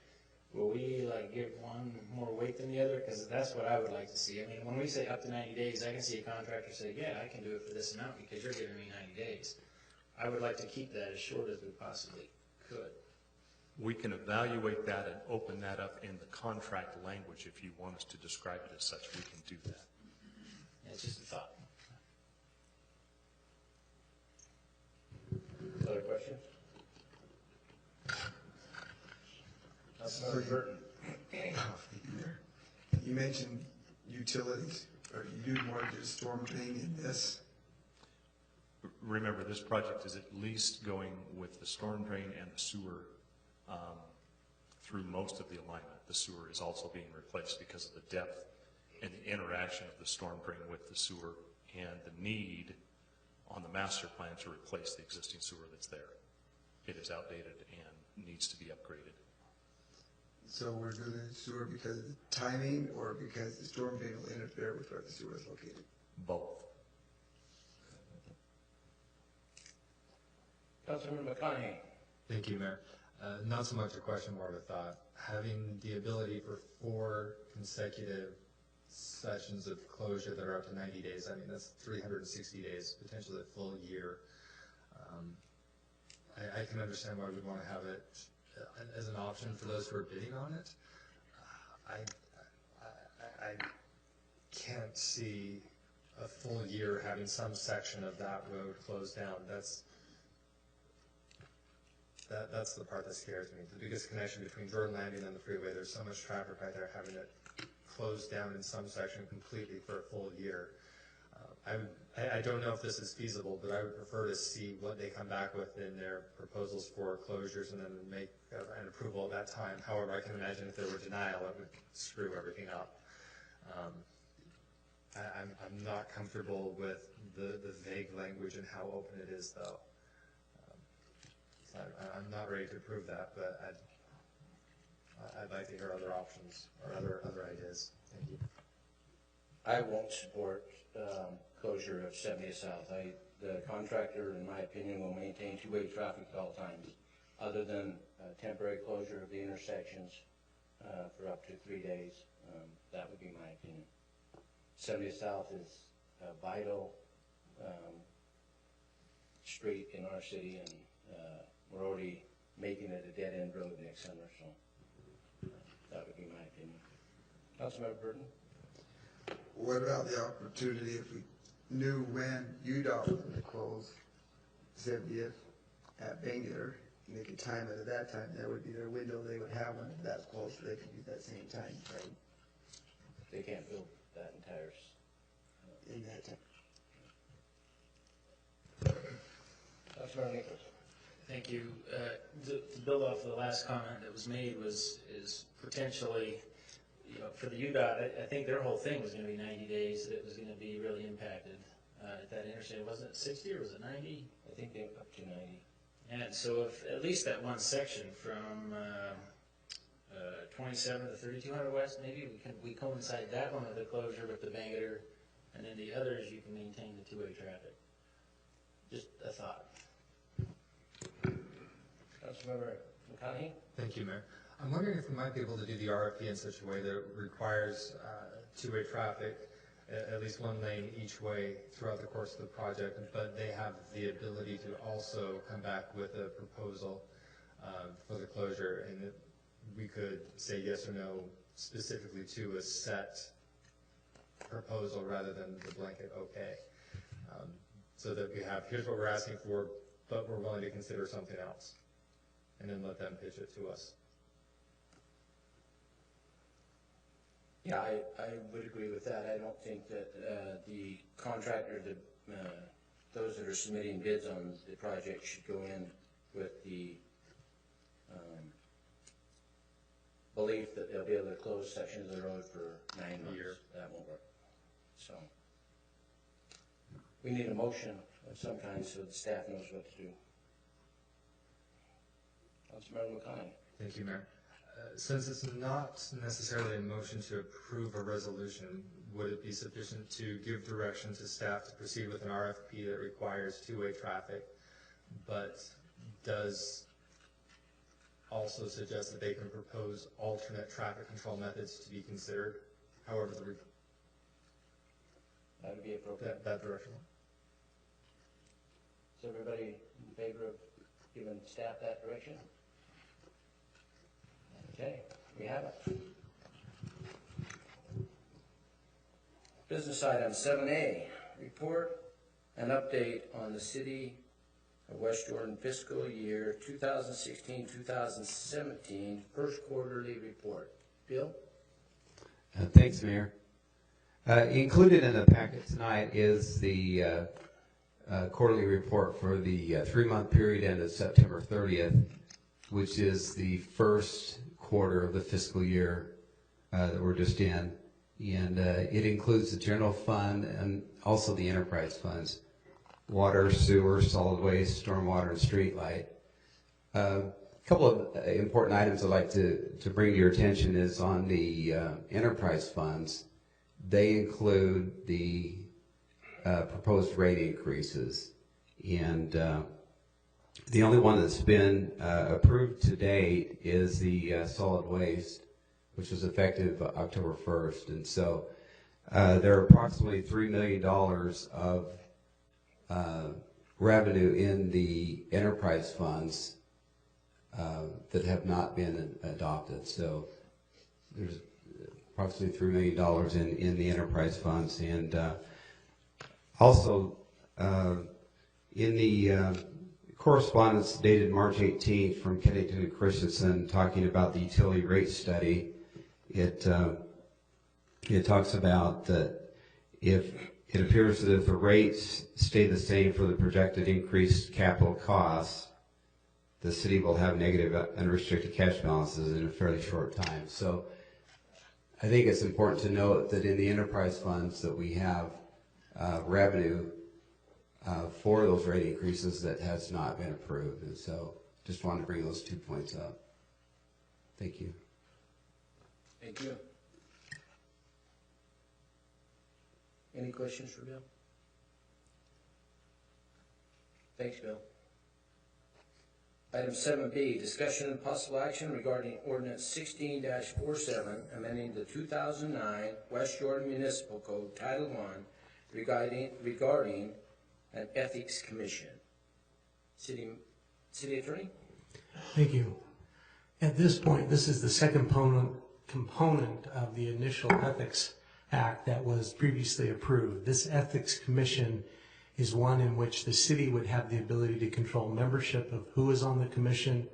will we give one more weight than the other? Because that's what I would like to see. I mean, when we say up to 90 days, I can see a contractor say, yeah, I can do it for this amount because you're giving me 90 days. I would like to keep that as short as we possibly could. We can evaluate that and open that up in the contract language. If you want us to describe it as such, we can do that. It's just a thought. Other questions? Councilmember Burton. You mentioned utilities. Are you doing more just storm drain in this? Remember, this project is at least going with the storm drain and the sewer through most of the alignment. The sewer is also being replaced because of the depth and the interaction of the storm drain with the sewer and the need on the master plan to replace the existing sewer that's there. It is outdated and needs to be upgraded. So we're doing the sewer because of the timing or because the storm drain will interfere with where the sewer is located? Both. Councilmember McConaughey. Thank you, Mayor. Not so much a question, more of a thought. Having the ability for 4 consecutive sessions of closure that are up to 90 days, I mean, that's 360 days, potentially a full year. I can understand why we'd want to have it as an option for those who are bidding on it. I can't see a full year having some section of that road closed down. That's the part that scares me. The biggest connection between Jordan Landing and the freeway, there's so much traffic right there, having it closed down in some section completely for a full year. I don't know if this is feasible, but I would prefer to see what they come back with in their proposals for closures and then make an approval at that time. However, I can imagine if there were denial, it would screw everything up. I'm not comfortable with the vague language and how open it is, though. I'm not ready to approve that, but I'd like to hear other options or other ideas. Thank you. I won't support closure of 70th South. The contractor, in my opinion, will maintain two-way traffic at all times, other than temporary closure of the intersections for up to 3 days. That would be my opinion. 70th South is a vital street in our city, and we're already making it a dead-end road next summer, so that would be my opinion. Councilmember Burton? What about the opportunity if we knew when UDOT was going to close 70th at Bangor, and they could time it at that time? That would be their window they would have when that's closed, so they could use that same time, right? They can't build that entire In that time. Councilmember Nichols. Thank you. To build off the last comment that was made is potentially, for the UDOT, I think their whole thing was going to be 90 days, that it was going to be really impacted at that intersection. Wasn't it 60 or was it 90? I think they were up to 90. And so if at least that one section from 27 to 3200 West, maybe we coincide that one with the closure with the Bangor, and then the others you can maintain the two-way traffic. Just a thought. Councilmember McConaughey? Thank you, Mayor. I'm wondering if we might be able to do the RFP in such a way that it requires two-way traffic, at least one lane each way throughout the course of the project, but they have the ability to also come back with a proposal for the closure, and that we could say yes or no specifically to a set proposal rather than the blanket okay. So that we have, here's what we're asking for, but we're willing to consider something else, and then let them pitch it to us. Yeah, I would agree with that. I don't think that the contractor, those that are submitting bids on the project should go in with the belief that they'll be able to close sections of the road for 9 months. That won't work. So we need a motion of some kind so the staff knows what to do. Councilmember McConaughey. Thank you, Mayor. Since it's not necessarily a motion to approve a resolution, would it be sufficient to give direction to staff to proceed with an RFP that requires two-way traffic, but does also suggest that they can propose alternate traffic control methods to be considered, however that would be appropriate. That direction. Is everybody in favor of giving staff that direction? Okay, we have it. Business item 7A, report and update on the City of West Jordan fiscal year 2016-2017 first quarterly report. Bill? Thanks, Mayor. Included in the packet tonight is the quarterly report for the 3-month period ended September 30th, which is the first quarter of the fiscal year that we're just in. And it includes the general fund and also the enterprise funds: water, sewer, solid waste, stormwater, and street light. A couple of important items I'd like to bring to your attention is on the enterprise funds. They include the proposed rate increases. And the only one that's been approved to date is the solid waste, which was effective October 1st. And so there are approximately $3 million of revenue in the enterprise funds that have not been adopted. So there's approximately $3 million in the enterprise funds. And also in the correspondence dated March 18th from Kennington and Christensen talking about the utility rate study, it talks about that if it appears that if the rates stay the same for the projected increased capital costs, the city will have negative unrestricted cash balances in a fairly short time. So I think it's important to note that in the enterprise funds that we have revenue for those rate increases that has not been approved. And so just wanted to bring those 2 points up. Thank you. Thank you. questions for Bill? Thanks, Bill. Item 7B, discussion and possible action regarding ordinance 16-47, amending the 2009 West Jordan Municipal Code Title I regarding an ethics commission. City Attorney? Thank you. At this point, this is the second component of the initial Ethics Act that was previously approved. This Ethics Commission is one in which the city would have the ability to control membership of who is on the commission.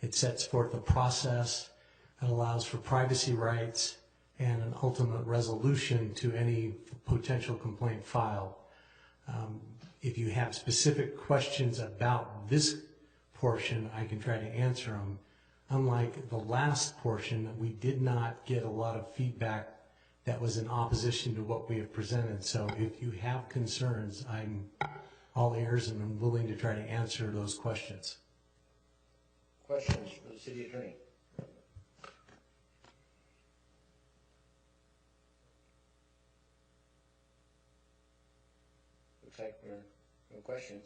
It sets forth a process that allows for privacy rights and an ultimate resolution to any potential complaint filed. If you have specific questions about this portion, I can try to answer them. Unlike the last portion, we did not get a lot of feedback that was in opposition to what we have presented. So if you have concerns, I'm all ears and I'm willing to try to answer those questions. Questions for the City Attorney? Looks like no questions.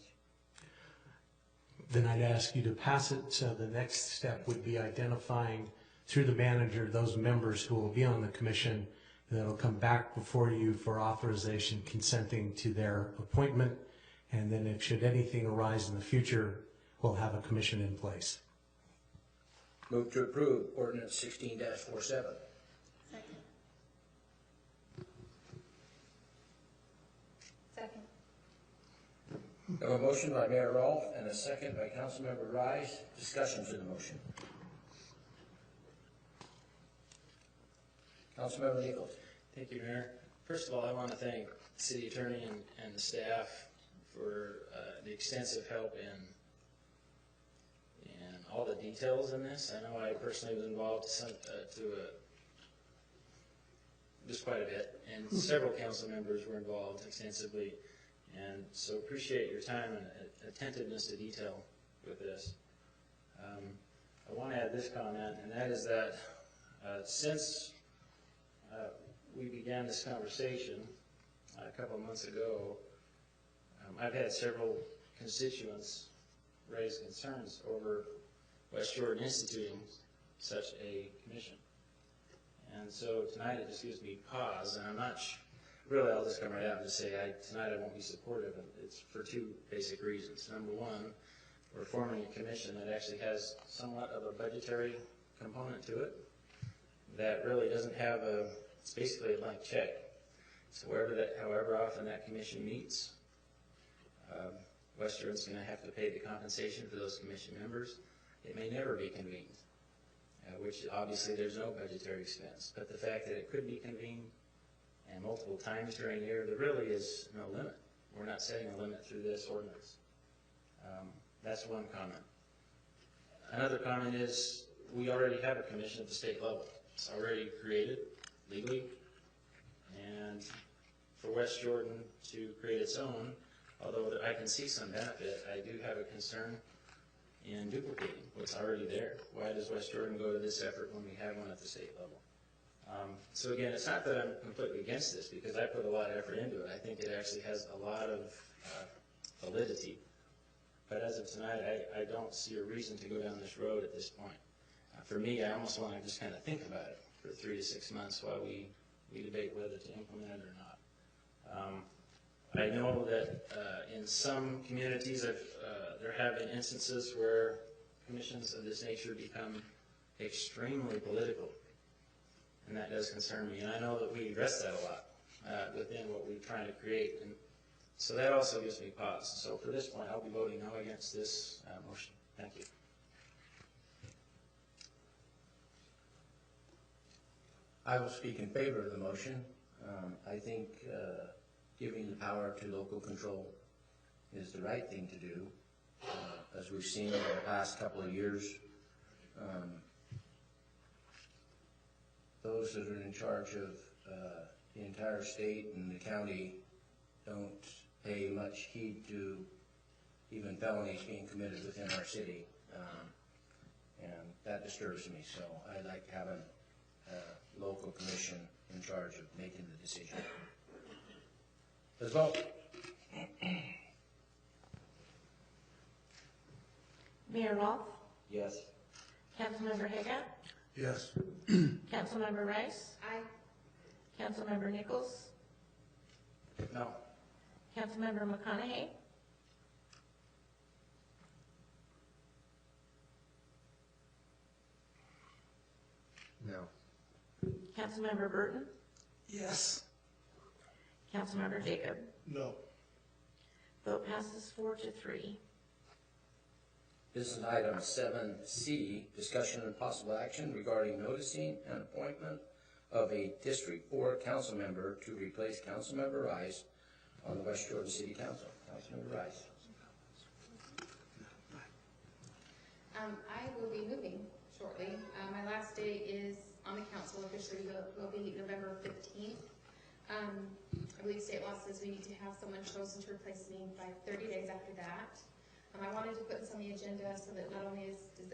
Then I'd ask you to pass it. So the next step would be identifying through the manager those members who will be on the commission. That'll come back before you for authorization, consenting to their appointment, and then if should anything arise in the future, we'll have a commission in place. Move to approve ordinance 16-47. Second. Second. We have a motion by Mayor Rolfe and a second by Councilmember Rise. Discussion to the motion. Councilmember Nichols. Thank you, Mayor. First of all, I want to thank the City Attorney and the staff for the extensive help in all the details in this. I know I personally was involved just quite a bit, and several council members were involved extensively, and so appreciate your time and attentiveness to detail with this. I want to add this comment, and that is that since we began this conversation a couple of months ago, I've had several constituents raise concerns over West Jordan instituting such a commission. And so tonight it just gives me pause, and I'm not really, I'll just come right out and just say tonight I won't be supportive, and it's for two basic reasons. Number one, we're forming a commission that actually has somewhat of a budgetary component to it that really doesn't have it's basically a blank check. So however often that commission meets, West Jordan's going to have to pay the compensation for those commission members. It may never be convened, which obviously there's no budgetary expense. But the fact that it could be convened and multiple times during the year, there really is no limit. We're not setting a limit through this ordinance. That's one comment. Another comment is we already have a commission at the state level. It's already created legally, and for West Jordan to create its own, although I can see some benefit, I do have a concern in duplicating what's already there. Why does West Jordan go to this effort when we have one at the state level? So again, it's not that I'm completely against this, because I put a lot of effort into it. I think it actually has a lot of validity. But as of tonight, I don't see a reason to go down this road at this point. For me, I almost want to just kind of think about it for 3 to 6 months while we debate whether to implement it or not. I know that in some communities there have been instances where commissions of this nature become extremely political, and that does concern me. And I know that we address that a lot within what we're trying to create, and so that also gives me pause. So for this point, I'll be voting no against this motion. Thank you. I will speak in favor of the motion. I think giving the power to local control is the right thing to do. As we've seen over the past couple of years, those that are in charge of the entire state and the county don't pay much heed to even felonies being committed within our city, and that disturbs me. So I like having a local commission in charge of making the decision. Let's vote. Mayor Rolfe, Yes. Councilmember Haga, Yes. Councilmember Rice, Aye. Councilmember Nichols, No. Councilmember McConaughey, No. Councilmember Burton, Yes. Councilmember Jacob. No. Vote passes 4-3. This is item 7C, discussion and possible action regarding noticing an appointment of a District 4 council member to replace Councilmember Rice on the West Jordan City Council. Councilmember Rice. I will be moving shortly. My last day is on the council officially will be November 15th. I believe state law says we need to have someone chosen to replace me by 30 days after that. I wanted to put this on the agenda so that not only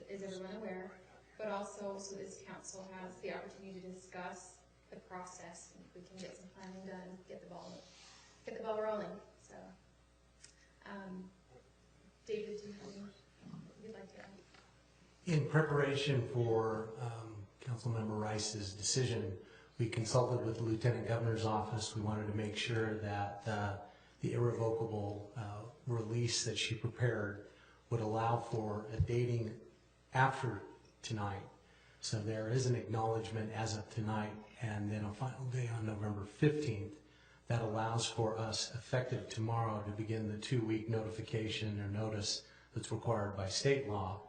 is everyone aware, but also so this council has the opportunity to discuss the process and if we can get some planning done, get the ball rolling. So, David, do you have anything you'd like to add? In preparation for Councilmember Rice's decision, we consulted with the Lieutenant Governor's office. We wanted to make sure that the irrevocable release that she prepared would allow for a dating after tonight. So there is an acknowledgement as of tonight and then a final day on November 15th that allows for us effective tomorrow to begin the 2-week notification or notice that's required by state law.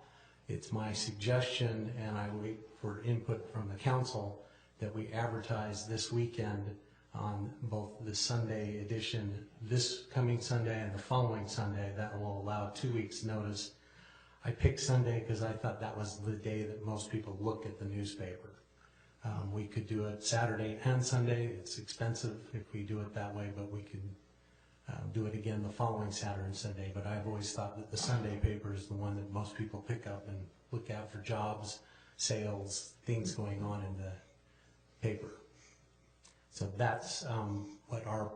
It's my suggestion, and I wait for input from the council, that we advertise this weekend on both the Sunday edition, this coming Sunday and the following Sunday. That will allow 2 weeks notice. I picked Sunday because I thought that was the day that most people look at the newspaper. We could do it Saturday and Sunday. It's expensive if we do it that way, but we could do it again the following Saturday and Sunday. But I've always thought that the Sunday paper is the one that most people pick up and look at for jobs, sales, things going on in the paper. So that's what our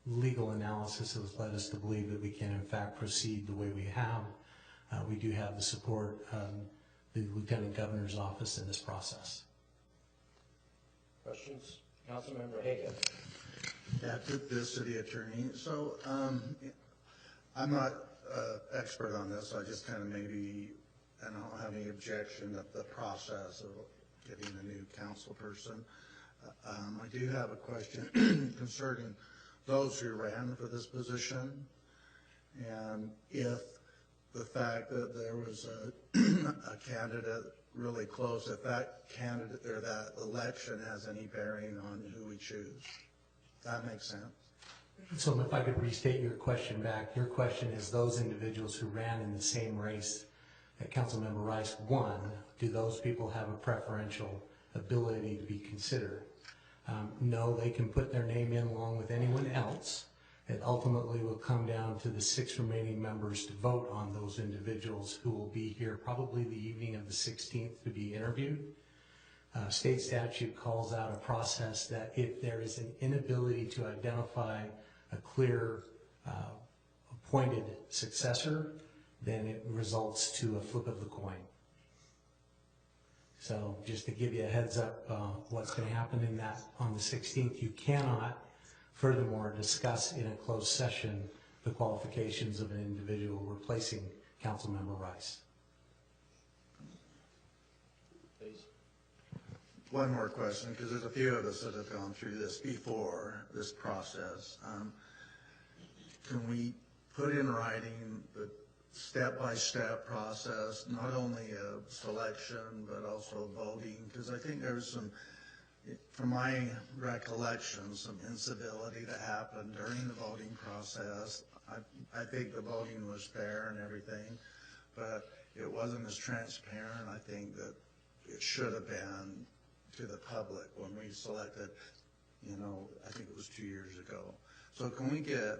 legal analysis has led us to believe that we can in fact proceed the way we have. We do have the support of the Lieutenant Governor's office in this process. Questions? Councilmember Haga. Yeah, to the city attorney. So I'm not expert on this. I just kind of maybe, and I don't have any objection of the process of getting a new council person. I do have a question concerning those who ran for this position, and if the fact that there was a candidate really close, if that candidate or that election has any bearing on who we choose. That makes sense. So if I could restate your question back, your question is those individuals who ran in the same race that Councilmember Rice won, do those people have a preferential ability to be considered? No, they can put their name in along with anyone else. It ultimately will come down to the 6 remaining members to vote on those individuals who will be here probably the evening of the 16th to be interviewed. State statute calls out a process that if there is an inability to identify a clear appointed successor, then it results to a flip of the coin. So just to give you a heads up what's going to happen in that on the 16th, you cannot furthermore discuss in a closed session the qualifications of an individual replacing Councilmember Rice. Please. One more question, because there's a few of us that have gone through this before, this process. Can we put in writing the step-by-step process, not only of selection, but also voting? Because I think there was some, from my recollection, some incivility that happened during the voting process. I think the voting was fair and everything, but it wasn't as transparent, I think, that it should have been to the public when we selected, I think it was 2 years ago. So can we get,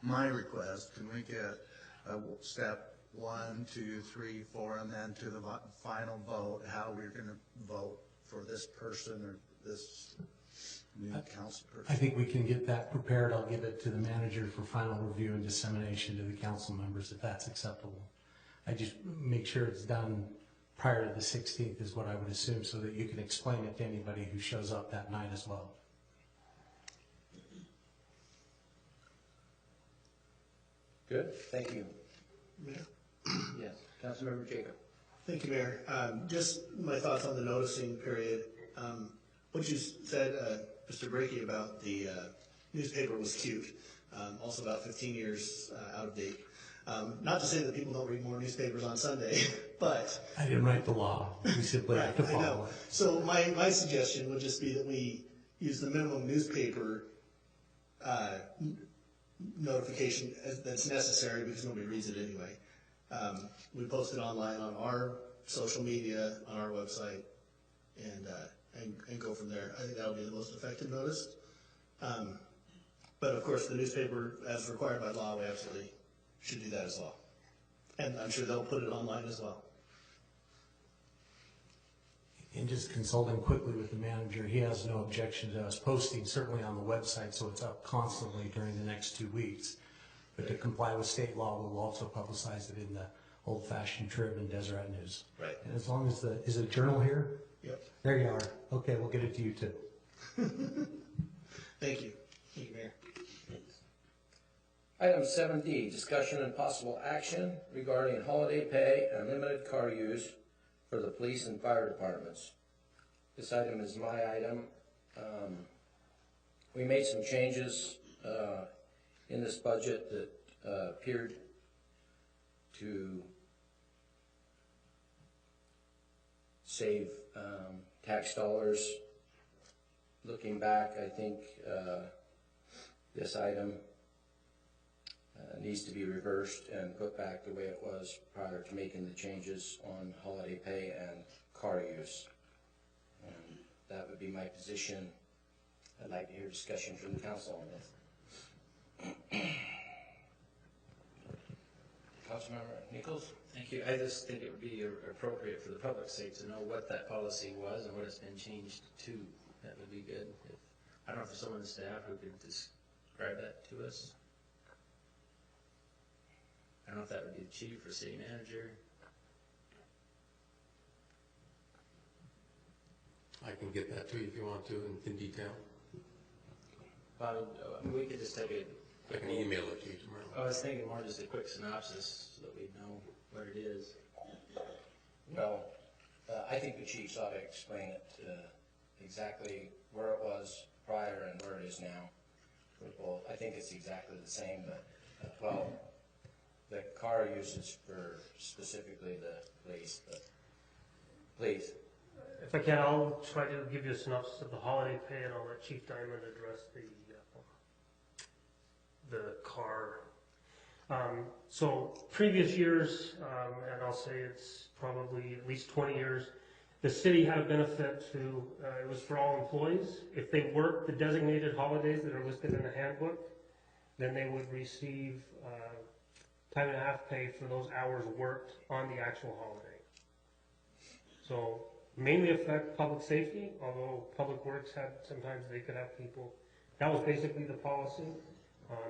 my request, can we get step 1, 2, 3, 4, and then to the final vote, how we're going to vote for this person or this new council person. I think we can get that prepared. I'll give it to the manager for final review and dissemination to the council members if that's acceptable. I just make sure it's done prior to the 16th is what I would assume, so that you can explain it to anybody who shows up that night as well. Good, thank you. Mayor? Yes, Councilmember Jacob. Thank you, Mayor. Just my thoughts on the noticing period. What you said, Mr. Breaky, about the newspaper was cute. Also about 15 years out of date. Not to say that people don't read more newspapers on Sunday, but... I didn't write the law. We simply have to I follow know. it. So my suggestion would just be that we use the minimum newspaper notification that's necessary because nobody reads it anyway. We post it online on our social media, on our website, and go from there. I think that'll be the most effective notice. But of course, the newspaper, as required by law, we absolutely should do that as well. And I'm sure they'll put it online as well. And just consulting quickly with the manager, he has no objection to us posting, certainly on the website, so it's up constantly during the next 2 weeks. But to comply with state law, we'll also publicize it in the Old-Fashioned Trib and Deseret News. Right. And as long as is it Journal here? Yep. There you are. Okay, we'll get it to you too. Thank you. Thank you, Mayor. Item 7D, discussion and possible action regarding holiday pay and limited car use for the police and fire departments. This item is my item. We made some changes in this budget that appeared to save tax dollars. Looking back, I think this item needs to be reversed and put back the way it was prior to making the changes on holiday pay and car use. And that would be my position. I'd like to hear discussion from the council on this. Councilmember Nichols? Thank you. I just think it would be appropriate for the public's sake to know what that policy was and what it's been changed to. That would be good. I don't know if there's someone on the staff who could describe that to us. I don't know if that would be the chief or city manager. I can get that to you if you want to in detail. We could just take a... I can email it to you tomorrow. I was thinking more just a quick synopsis so that we know what it is. Well, I think the chiefs ought to explain it exactly where it was prior and where it is now. For both. I think it's exactly the same, but, well, the car use is for specifically the police, but please. If I can, I'll try to give you a synopsis of the holiday pay, and I'll let Chief Diamond address the car. So previous years, and I'll say it's probably at least 20 years, the city had a benefit to, it was for all employees. If they worked the designated holidays that are listed in the handbook, then they would receive time and a half pay for those hours worked on the actual holiday. So mainly affect public safety, although Public Works had, sometimes they could have people. That was basically the policy.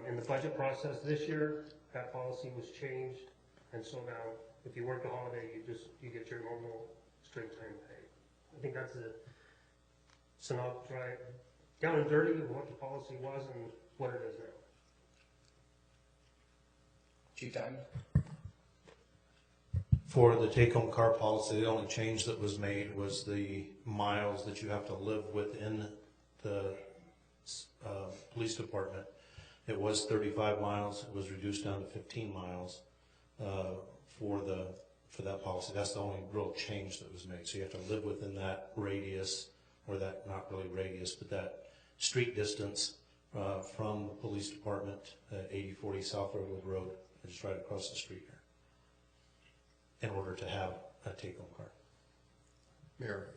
In the budget process this year, that policy was changed, and so now if you work a holiday, you get your normal straight time pay. I think that's a synopsis, right, down and dirty of what the policy was and what it is now. Chief Diamond? For the take-home car policy, the only change that was made was the miles that you have to live within the police department. It was 35 miles. It was reduced down to 15 miles for that policy. That's the only real change that was made. So you have to live within that radius, or that, not really radius, but that street distance from the police department at 8040 South Redwood Road, just right across the street here, in order to have a take-home car. Mayor,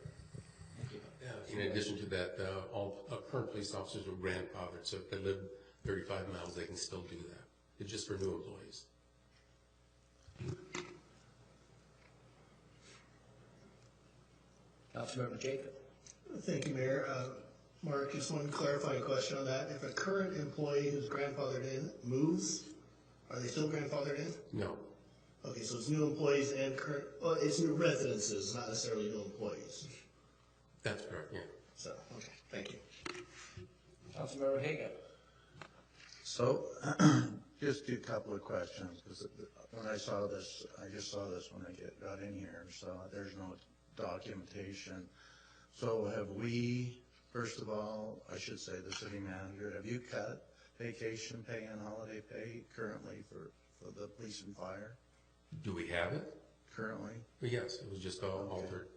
in addition to that, all current police officers are grandfathered, so if they live 35 miles, they can still do that. It's just for new employees. Councilmember Jacob. Thank you, Mayor. Mark, just one clarifying question on that. If a current employee who's grandfathered in moves, are they still grandfathered in? No. Okay, so it's new employees and current, well, it's new residences, not necessarily new employees. That's correct, yeah. So, okay, thank you. Councilmember Hagan. So, just a couple of questions, because when I saw this, I just saw this when I got in here, so there's no documentation. So have we, first of all, I should say the city manager, have you cut vacation pay and holiday pay currently for the police and fire? Do we have it? Currently? Yes, it was just all altered.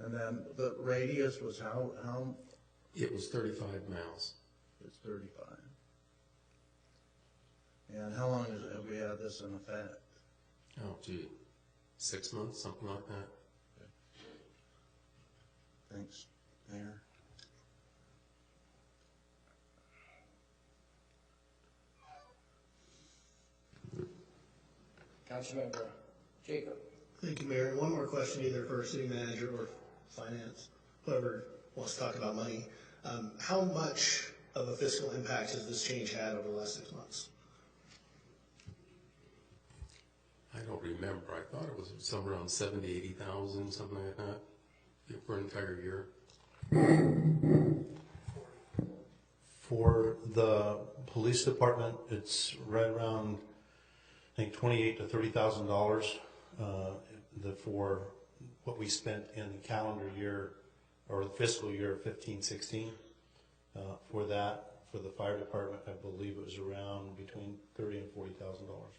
And then the radius was how? It was 35 miles. It's 35. And how long have we had this in effect? Oh, gee, 6 months, something like that. Thanks, Mayor. Councilmember Jacob. Thank you, Mayor. One more question, either for city manager or finance, whoever wants to talk about money. How much of a fiscal impact has this change had over the last 6 months? I don't remember. I thought it was somewhere around 70, 80,000, something like that, for an entire year. For the police department, it's right around, I think, $28,000 to $30,000 for what we spent in the calendar year or the fiscal year 15-16. For that, for the fire department, I believe it was around between $30,000 and $40,000.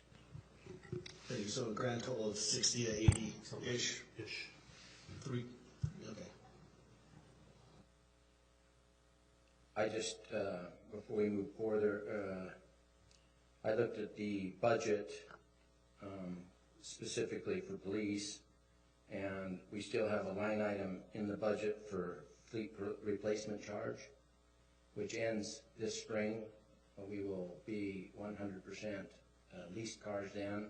So a grand total of 60 to 80-ish? Ish. Okay. I just, before we move further, I looked at the budget specifically for police, and we still have a line item in the budget for fleet replacement charge, which ends this spring. We will be 100% leased cars then.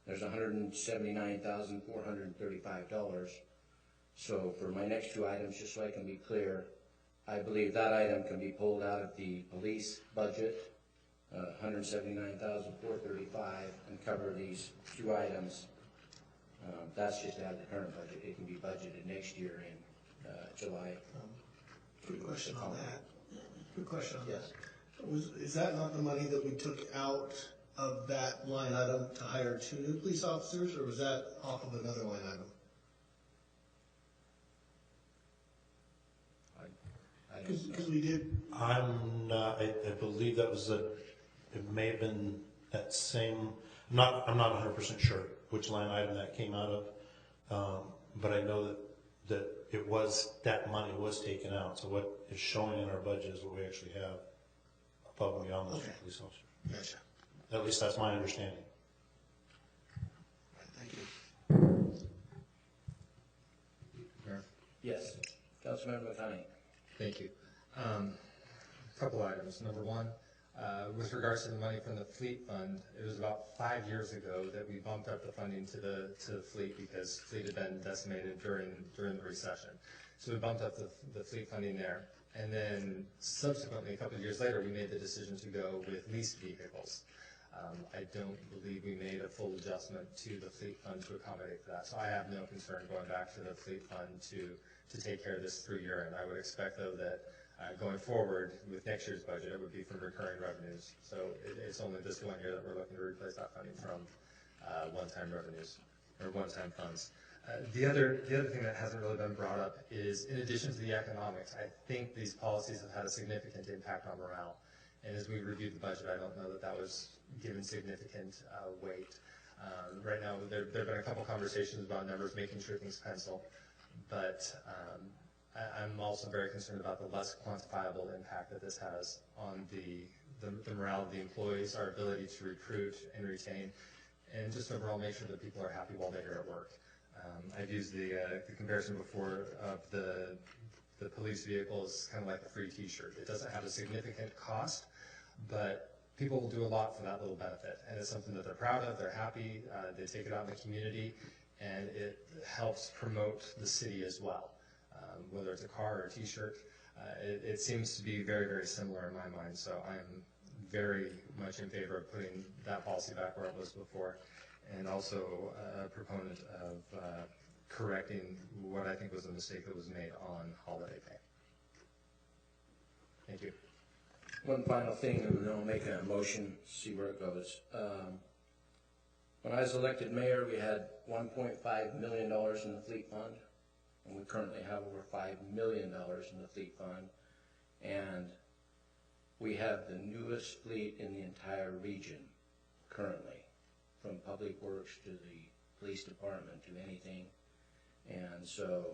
There's $179,435. So for my next two items, just so I can be clear, I believe that item can be pulled out of the police budget, $179,435, and cover these two items. That's just out of the current budget. It can be budgeted next year in July. Quick question on that. Yes. Is that not the money that we took out of that line item to hire 2 new police officers, or was that off of another line item? Because we did. I believe that was it may have been that same. I'm not 100% sure which line item that came out of, but I know that it was, that money was taken out. So what is showing in our budget is what we actually have above and beyond those police officers. Gotcha. At least that's my understanding. Thank you. Yes. Councilmember McConaughey. Thank you. Couple items. Number one, with regards to the money from the fleet fund, it was about 5 years ago that we bumped up the funding to the fleet because fleet had been decimated during the recession. So we bumped up the fleet funding there. And then subsequently, a couple of years later, we made the decision to go with leased vehicles. I don't believe we made a full adjustment to the fleet fund to accommodate for that. So I have no concern going back to the fleet fund to take care of this through year. And I would expect, though, that going forward with next year's budget, it would be from recurring revenues. So it's only this 1 year that we're looking to replace that funding from one-time revenues or one-time funds. The other thing that hasn't really been brought up is, in addition to the economics, I think these policies have had a significant impact on morale. And as we reviewed the budget, I don't know that was given significant weight. Right now, there have been a couple conversations about numbers, making sure things pencil. But I'm also very concerned about the less quantifiable impact that this has on the morale of the employees, our ability to recruit and retain, and just overall make sure that people are happy while they're here at work. I've used the comparison before of the police vehicle is kind of like a free t-shirt. It doesn't have a significant cost, but people will do a lot for that little benefit. And it's something that they're proud of, they're happy, they take it out in the community, and it helps promote the city as well. whether it's a car or a t-shirt. It seems to be very, very similar in my mind, so I'm very much in favor of putting that policy back where it was before, and also a proponent of correcting what I think was a mistake that was made on holiday pay. Thank you. One final thing, and then I'll make a motion, see where it goes. When I was elected mayor, we had $1.5 million in the fleet fund, and we currently have over $5 million in the fleet fund. And we have the newest fleet in the entire region currently, from Public Works to the police department to anything. And so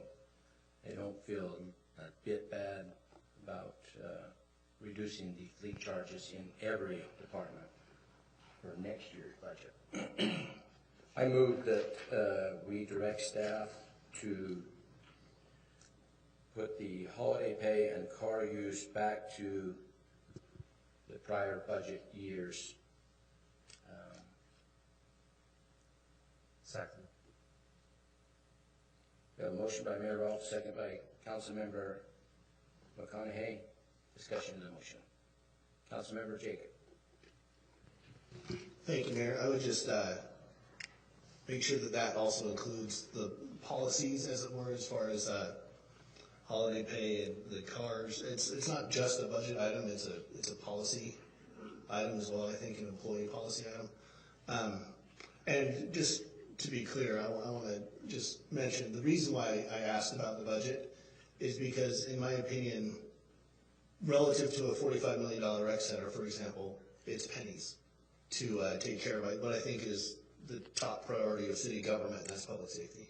I don't feel a bit bad about reducing the fleet charges in every department for next year's budget. I move that we direct staff to put the holiday pay and car use back to the prior budget years. Second. We have a motion by Mayor Rolfe, second by Councilmember McConaughey. Discussion of the motion. Councilmember Jacob. Thank you, Mayor. I would just make sure that that also includes the policies, as it were, as far as holiday pay and the cars. It's not just a budget item, it's a policy item as well, I think, an employee policy item. And just to be clear, I want to just mention, the reason why I asked about the budget is because, in my opinion, relative to a $45 million rec center, for example, it's pennies to take care of what I think is the top priority of city government, and that's public safety.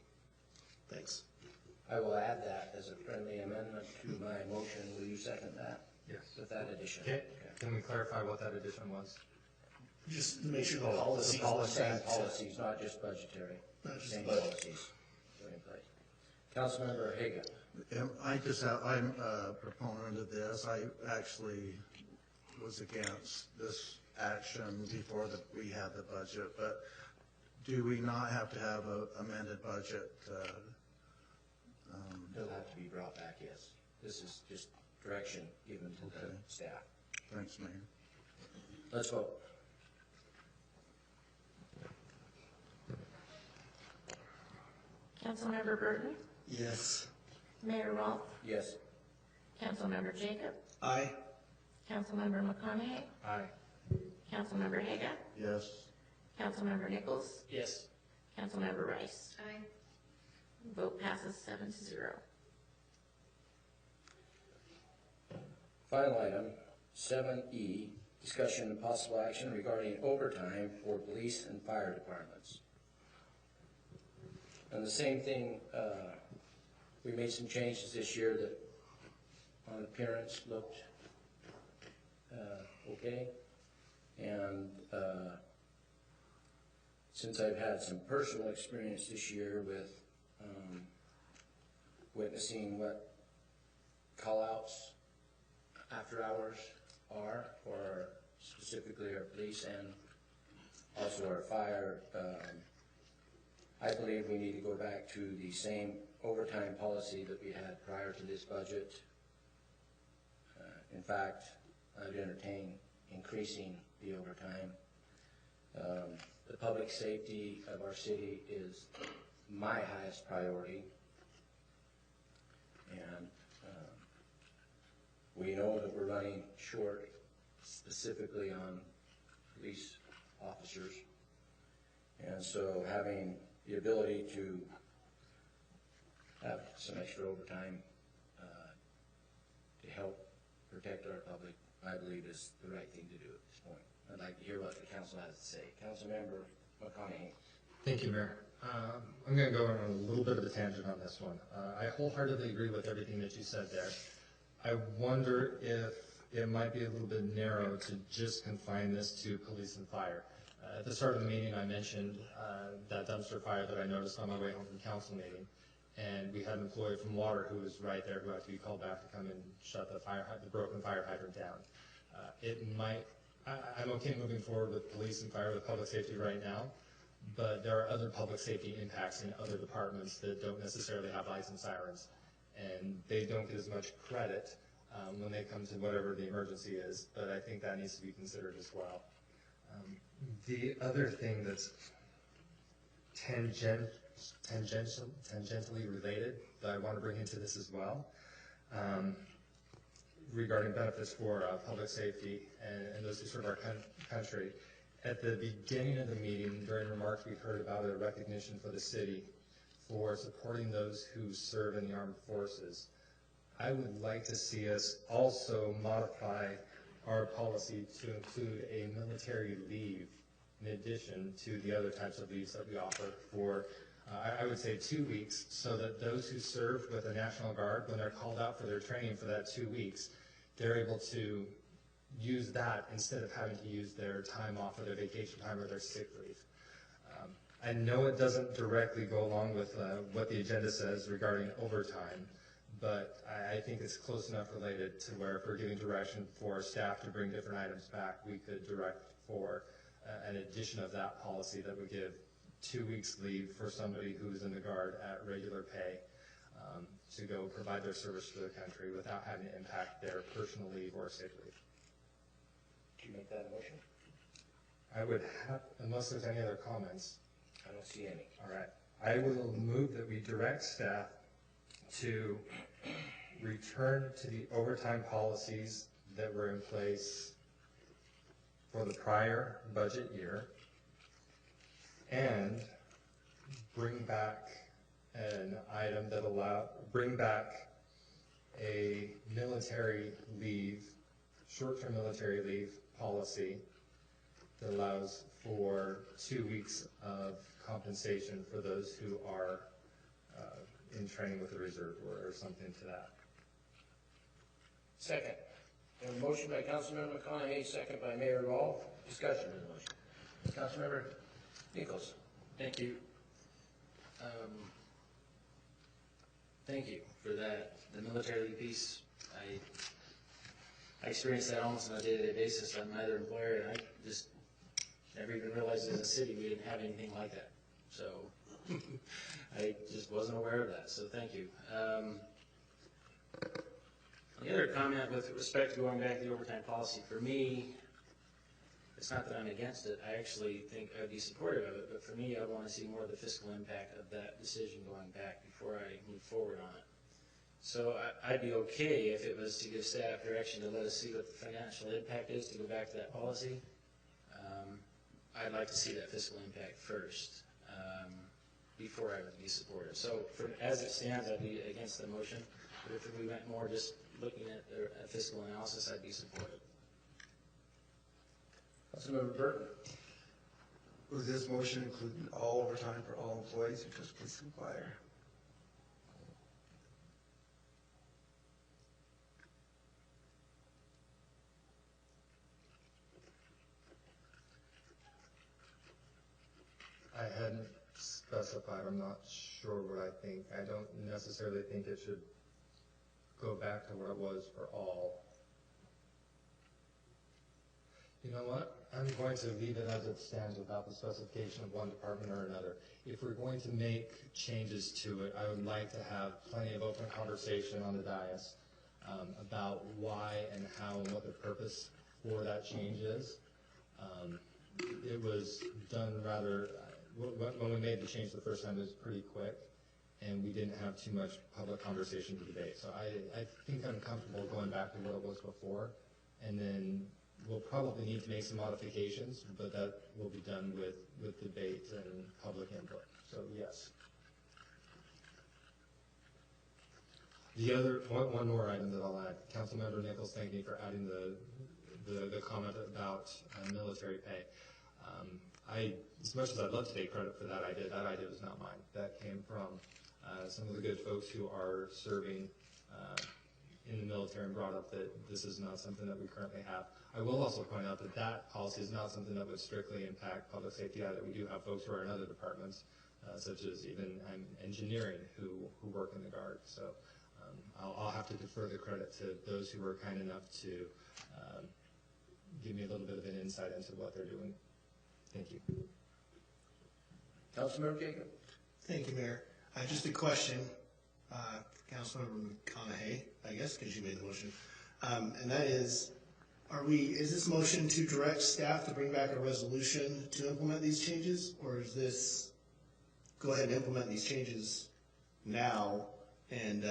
Thanks. I will add that as a friendly amendment to my motion. Will you second that? Yes. With that addition? Okay. Can we clarify what that addition was? Just to make sure the policies All are the same set. policies, not just budgetary. Not just Same budget. policies are in place. Councilmember Hagan. I'm a proponent of this. I actually was against this action before we had the budget, but do we not have to have an amended budget? It'll have to be brought back, yes. This is just direction given to the staff. Thanks, Mayor. Let's vote. Councilmember Burton, Yes. Mayor Rolfe, Yes. Councilmember Jacob, Aye. Councilmember McConaughey, Aye. Councilmember Haga, Yes. Councilmember Nichols, Yes. Councilmember Rice. Aye. Vote passes 7-0. Final item, 7E, discussion and possible action regarding overtime for police and fire departments. And the same thing, we made some changes this year that on appearance looked okay. And since I've had some personal experience this year with witnessing what call-outs after hours are for specifically our police and also our fire, I believe we need to go back to the same overtime policy that we had prior to this budget. In fact, I'd entertain increasing the overtime. The public safety of our city is my highest priority. And we know that we're running short specifically on police officers. And so having the ability to have some extra overtime to help protect our public, I believe is the right thing to do at this point. I'd like to hear what the council has to say. Councilmember McConaughey. Thank you, Mayor. I'm going to go on a little bit of a tangent on this one. I wholeheartedly agree with everything that you said there. I wonder if it might be a little bit narrow to just confine this to police and fire. At the start of the meeting, I mentioned that dumpster fire that I noticed on my way home from council meeting, and we had an employee from water who was right there who had to be called back to come and shut the broken fire hydrant down. I'm okay moving forward with police and fire with public safety right now, but there are other public safety impacts in other departments that don't necessarily have lights and sirens. and they don't get as much credit when they come to whatever the emergency is, but I think that needs to be considered as well. The other thing that's tangentially related that I want to bring into this as well, regarding benefits for public safety and those who serve our country. At the beginning of the meeting, during remarks, we heard about a recognition for the city for supporting those who serve in the armed forces. I would like to see us also modify our policy to include a military leave in addition to the other types of leaves that we offer for, I would say 2 weeks, so that those who serve with the National Guard, when they're called out for their training for that 2 weeks, they're able to use that instead of having to use their time off or their vacation time or their sick leave. I know it doesn't directly go along with what the agenda says regarding overtime, but I think it's close enough related to where if we're giving direction for staff to bring different items back, we could direct for an addition of that policy that would give 2 weeks leave for somebody who's in the Guard at regular pay to go provide their service to the country without having to impact their personal leave or sick leave. Did you make that a motion? I would have, unless there's any other comments. I don't see any. All right. I will move that we direct staff to return to the overtime policies that were in place for the prior budget year and bring back an item that bring back a military leave, short-term military leave policy that allows for 2 weeks of compensation for those who are in training with the reserve or something to that. Second. We have a motion by Councilmember McConaughey, second by Mayor Rawl. Discussion of the motion. Councilmember Nichols. Thank you. Thank you for that. The military piece, I experience that almost on a day-to-day basis on my other employer, and I just never even realized as a city we didn't have anything like that. So I just wasn't aware of that, so thank you. The other comment with respect to going back to the overtime policy, for me, it's not that I'm against it. I actually think I'd be supportive of it, but for me, I want to see more of the fiscal impact of that decision going back before I move forward on it. So I'd be okay if it was to give staff direction to let us see what the financial impact is to go back to that policy. I'd like to see that fiscal impact first before I would be supportive. So as it stands, I'd be against the motion. But if we went more just looking at a fiscal analysis, I'd be supportive. Councilmember Burton. Was this motion including all overtime for all employees or just police and fire? I hadn't specified. I'm not sure what I think. I don't necessarily think it should go back to what it was for all. You know what? I'm going to leave it as it stands without the specification of one department or another. If we're going to make changes to it, I would like to have plenty of open conversation on the dais about why and how and what the purpose for that change is. It was done rather, when we made the change the first time, it was pretty quick, and we didn't have too much public conversation to debate. So I think I'm comfortable going back to what it was before, and then we'll probably need to make some modifications, but that will be done with debate and public input. So yes. The other, one more item that I'll add. Councilmember Nichols, thank you for adding the comment about military pay. As much as I'd love to take credit for that idea was not mine. That came from some of the good folks who are serving in the military and brought up that this is not something that we currently have. I will also point out that that policy is not something that would strictly impact public safety either. We do have folks who are in other departments, such as even engineering, who work in the Guard. So I'll have to defer the credit to those who were kind enough to give me a little bit of an insight into what they're doing. Thank you. Councilmember Jacob. Thank you, Mayor. Just a question. Councilmember McConaughey, I guess, because you made the motion. And that is, is this motion to direct staff to bring back a resolution to implement these changes? Or is this go ahead and implement these changes now and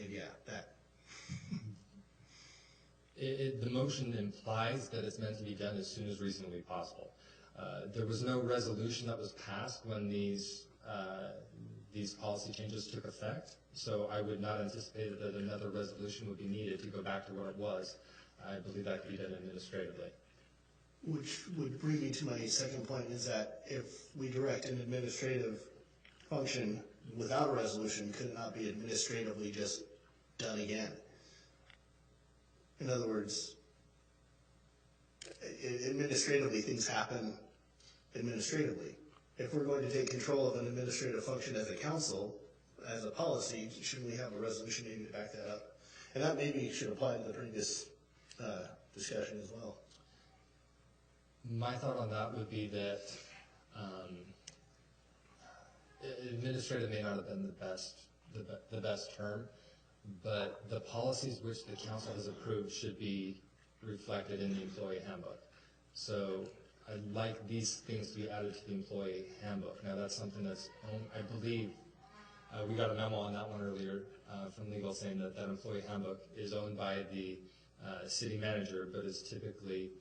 yeah, that. The motion implies that it's meant to be done as soon as reasonably possible. There was no resolution that was passed when these policy changes took effect, so I would not anticipate that another resolution would be needed to go back to what it was. I believe that could be done administratively. Which would bring me to my second point, is that if we direct an administrative function without a resolution, could it not be administratively just done again? In other words, administratively, things happen administratively. If we're going to take control of an administrative function as a council, as a policy, shouldn't we have a resolution maybe to back that up? And that maybe should apply to the previous discussion as well. My thought on that would be that administrative may not have been the best term, but the policies which the council has approved should be reflected in the employee handbook. So I'd like these things to be added to the employee handbook. Now that's something that's, I believe, we got a memo on that one earlier from legal saying that that employee handbook is owned by the city manager, but is typically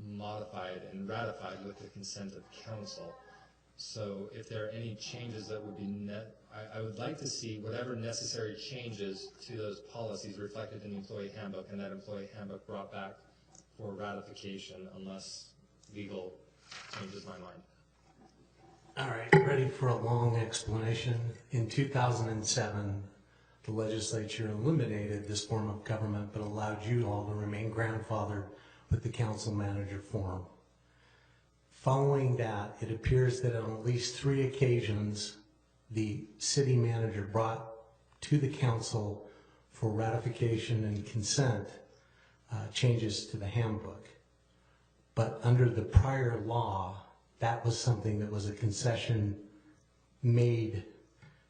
modified and ratified with the consent of council. So if there are any changes that would be I would like to see whatever necessary changes to those policies reflected in the employee handbook, and that employee handbook brought back for ratification unless legal changes my mind. All right, ready for a long explanation? In 2007, the legislature eliminated this form of government but allowed you all to remain grandfathered with the council manager form. Following that, it appears that on at least 3 occasions, the city manager brought to the council for ratification and consent changes to the handbook. But under the prior law, that was something that was a concession made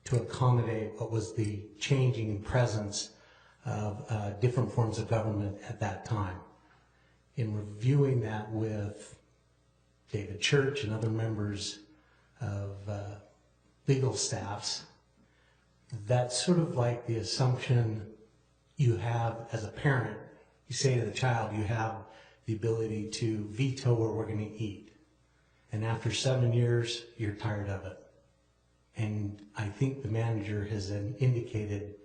to accommodate what was the changing presence of different forms of government at that time. In reviewing that with David Church and other members of legal staffs, that's sort of like the assumption you have as a parent. You say to the child, you have the ability to veto where we're going to eat. And after 7 years, you're tired of it. And I think the manager has indicated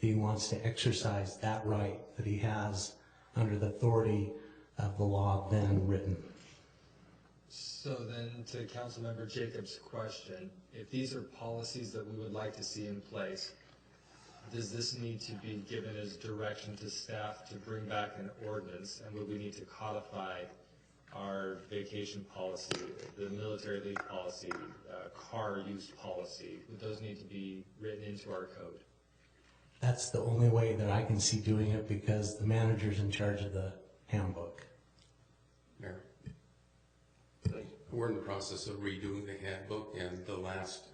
that he wants to exercise that right that he has under the authority of the law then written. So then to Councilmember Jacobs' question, if these are policies that we would like to see in place, does this need to be given as direction to staff to bring back an ordinance, and would we need to codify our vacation policy, the military leave policy, car use policy? Would those need to be written into our code? That's the only way that I can see doing it, because the manager's in charge of the handbook. Mayor, we're in the process of redoing the handbook, and the last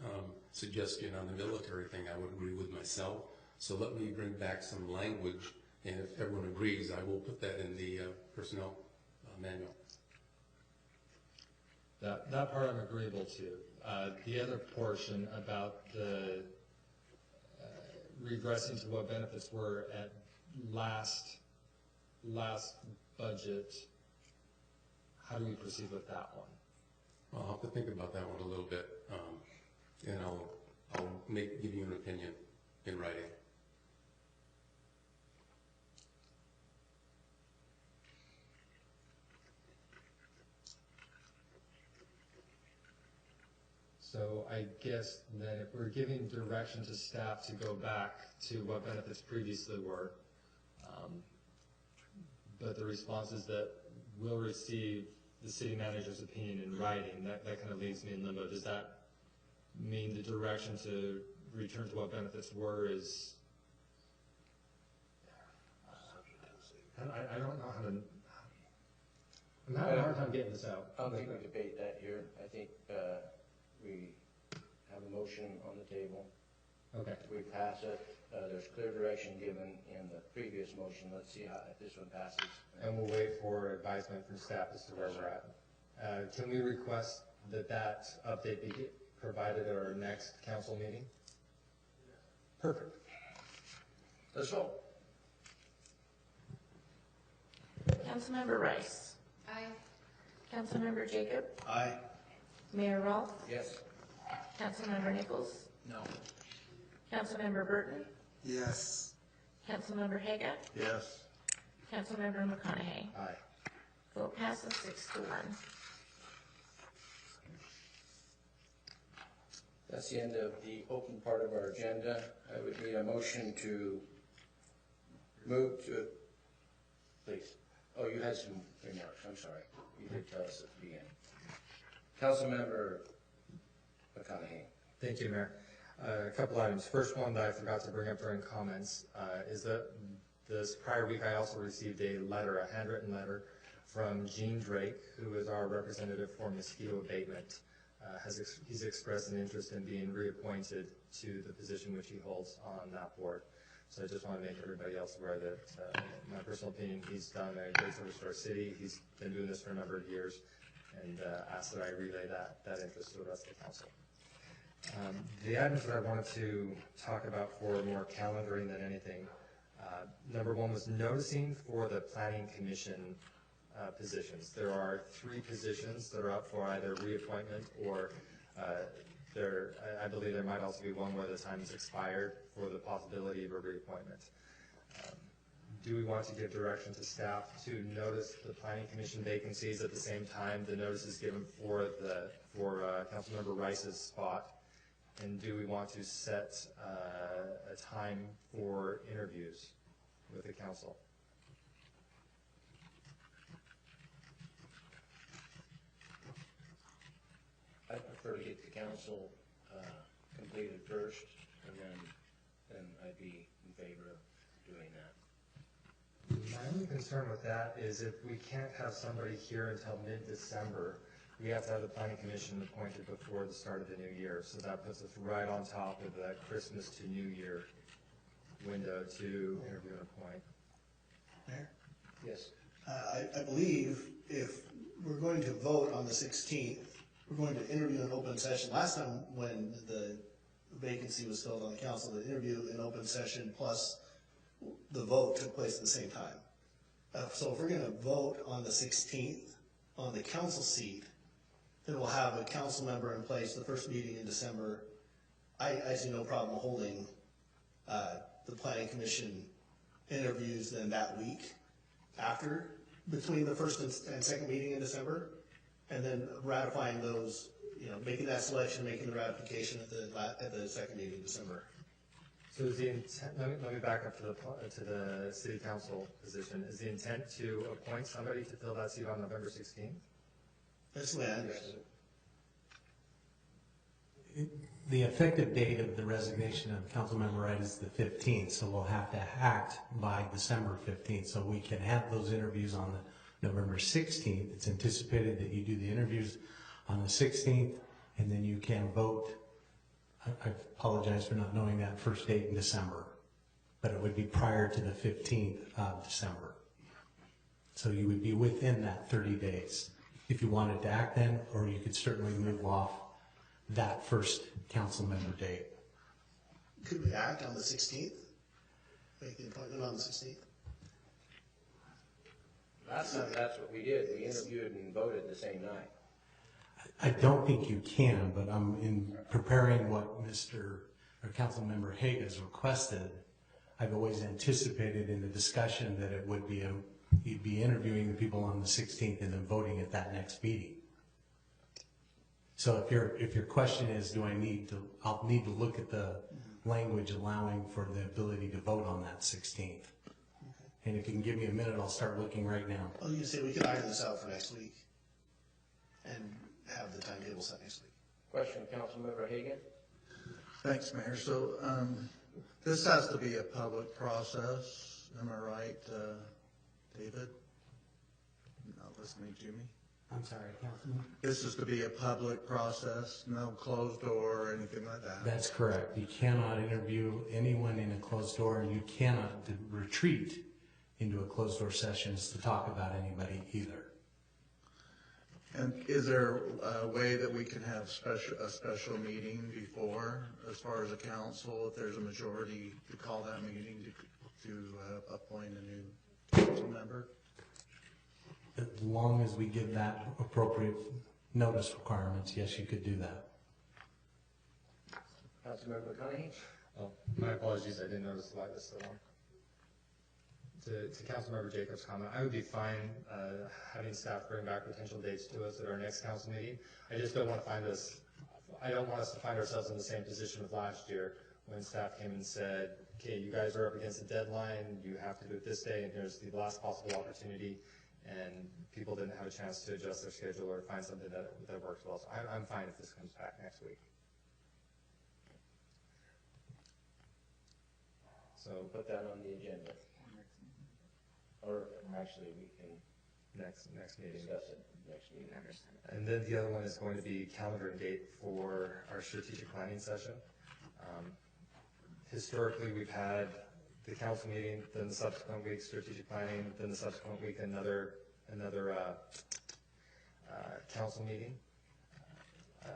suggestion on the military thing I would agree with myself. So let me bring back some language, and if everyone agrees, I will put that in the personnel manual. That part I'm agreeable to. The other portion about the regressing to what benefits were at last budget, how do we proceed with that one? Well, I'll have to think about that one a little bit, and I'll give you an opinion in writing. So I guess then if we're giving direction to staff to go back to what benefits previously were, but the response is that we'll receive the city manager's opinion in writing, that kind of leaves me in limbo. Does that mean the direction to return to what benefits were is... I don't know how to... I'm having a hard time getting this out. I don't think we debate that here. I think we have a motion on the table. Okay. We pass it, there's clear direction given in the previous motion, let's see how, if this one passes. And we'll wait for advisement from staff as to where we're at. Can we request that that update be provided at our next council meeting? Perfect. Let's vote. Councilmember Rice. Aye. Councilmember Jacob. Aye. Mayor Rolfe. Yes. Councilmember Nichols. No. Councilmember Burton. Yes. Councilmember Haga. Yes. Councilmember McConaughey. Aye. Vote passes 6-1. That's the end of the open part of our agenda. I would need a motion to move to, please. Oh, you had some remarks, I'm sorry. You did tell us at the beginning. Councilmember McConaughey. Thank you, Mayor. A couple items. First one that I forgot to bring up during comments is that this prior week I also received a letter, a handwritten letter from Gene Drake, who is our representative for mosquito abatement. He's expressed an interest in being reappointed to the position which he holds on that board. So I just want to make everybody else aware that, in my personal opinion, he's done a great service to our city. He's been doing this for a number of years, and asked that I relay that interest to the rest of the council. The items that I wanted to talk about for more calendaring than anything, number one was noticing for the planning commission positions. There are 3 positions that are up for either reappointment or I believe there might also be one where the time is expired for the possibility of a reappointment. Do we want to give direction to staff to notice the planning commission vacancies at the same time the notice is given for Councilmember Rice's spot? And do we want to set a time for interviews with the council? I prefer to get the council completed first, and then I'd be in favor of doing that. My only concern with that is if we can't have somebody here until mid-December, we have to have the planning commission appointed before the start of the new year. So that puts us right on top of that Christmas to New Year window to interview and appoint. Mayor? Yes. I believe if we're going to vote on the 16th, we're going to interview in open session. Last time when the vacancy was filled on the council, the interview in open session plus the vote took place at the same time. So if we're going to vote on the 16th on the council seat, then we'll have a council member in place the first meeting in December. I see no problem holding the planning commission interviews then that week after, between the first and second meeting in December, and then ratifying those, making that selection, making the ratification at the second meeting in December. So is the intent, let me back up to the city council position. Is the intent to appoint somebody to fill that seat on November 16th? That's the way I understood it. The effective date of the resignation of Councilmember Wright is the 15th, so we'll have to act by December 15th, so we can have those interviews on the November 16th. It's anticipated that you do the interviews on the 16th, and then you can vote. I apologize for not knowing that first date in December, but it would be prior to the 15th of December. So you would be within that 30 days if you wanted to act then, or you could certainly move off that first council member date. Could we act on the 16th? Make the appointment on the 16th? Last time, that's what we did. We interviewed and voted the same night. I don't think you can, but I'm in preparing what Councilmember Hague has requested. I've always anticipated in the discussion that it would be you'd be interviewing the people on the 16th and then voting at that next meeting. So if your question is, I'll need to look at the language allowing for the ability to vote on that 16th. And if you can give me a minute, I'll start looking right now. I was going to say we could iron this out for next week and have the timetable set next week. Question, Councilmember Hagan? Thanks, Mayor. So this has to be a public process, am I right, David? Not listening to me? I'm sorry, Councilman? This is to be a public process, no closed door or anything like that? That's correct. You cannot interview anyone in a closed door, and you cannot retreat into a closed door sessions to talk about anybody either. And is there a way that we can have a special meeting before, as far as a council, if there's a majority to call that meeting to appoint a new council member? As long as we give that appropriate notice requirements, yes, you could do that. Councilmember McConaughey? Oh, my apologies, I didn't notice why this so long. To Councilmember Jacobs' comment, I would be fine having staff bring back potential dates to us at our next council meeting. I just don't want to I don't want us to find ourselves in the same position with last year when staff came and said, okay, you guys are up against a deadline, you have to do it this day, and here's the last possible opportunity, and people didn't have a chance to adjust their schedule or find something that works well. So I'm fine if this comes back next week. So Put that on the agenda. Or actually, we can next meeting. discuss it next meeting. And then the other one is going to be calendar and date for our strategic planning session. Historically, we've had the council meeting, then the subsequent week strategic planning, then the subsequent week another council meeting.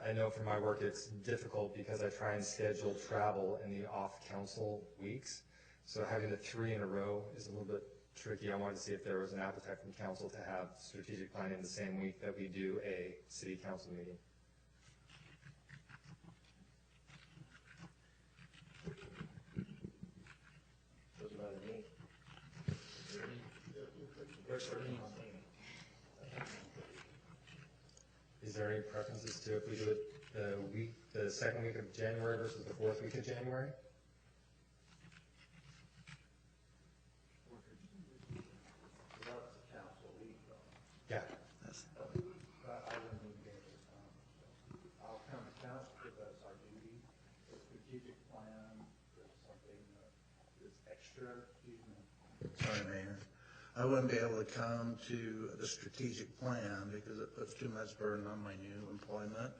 I know for my work it's difficult because I try and schedule travel in the off-council weeks. So having the 3 in a row is a little bit tricky. I wanted to see if there was an appetite from council to have strategic planning the same week that we do a city council meeting. Doesn't matter to me. Is there any preferences to if we do it the second week of January versus the 4th week of January? Yeah. I wouldn't even be able to come. I'll come to council because that's our duty. The strategic plan is something that's extra. Sorry, Mayor. I wouldn't be able to come to the strategic plan because it puts too much burden on my new employment.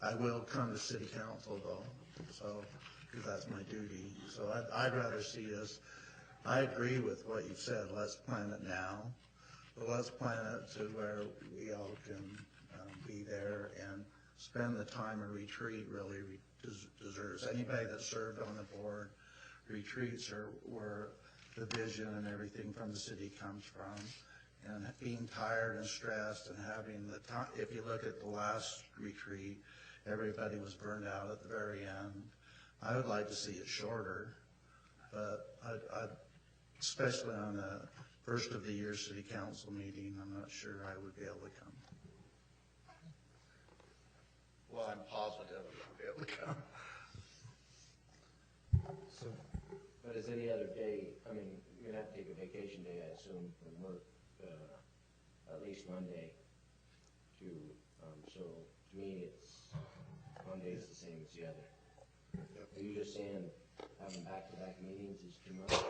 I will come to city council though, so, because that's my duty. So I'd rather see us, I agree with what you said, let's plan it now. But let's plan it to where we all can be there and spend the time and retreat really deserves. Anybody that served on the board, retreats are where the vision and everything from the city comes from. And being tired and stressed and having the time, if you look at the last retreat, everybody was burned out at the very end. I would like to see it shorter, but I'd especially on the first of the year city council meeting, I'm not sure I would be able to come. Well, I'm positive I'll be able to come. So, but is any other day, I mean, you're gonna have to take a vacation day, I assume, from work, at least one day to, so to me, it's, one day is the same as the other. Are you just saying having back-to-back meetings is too much?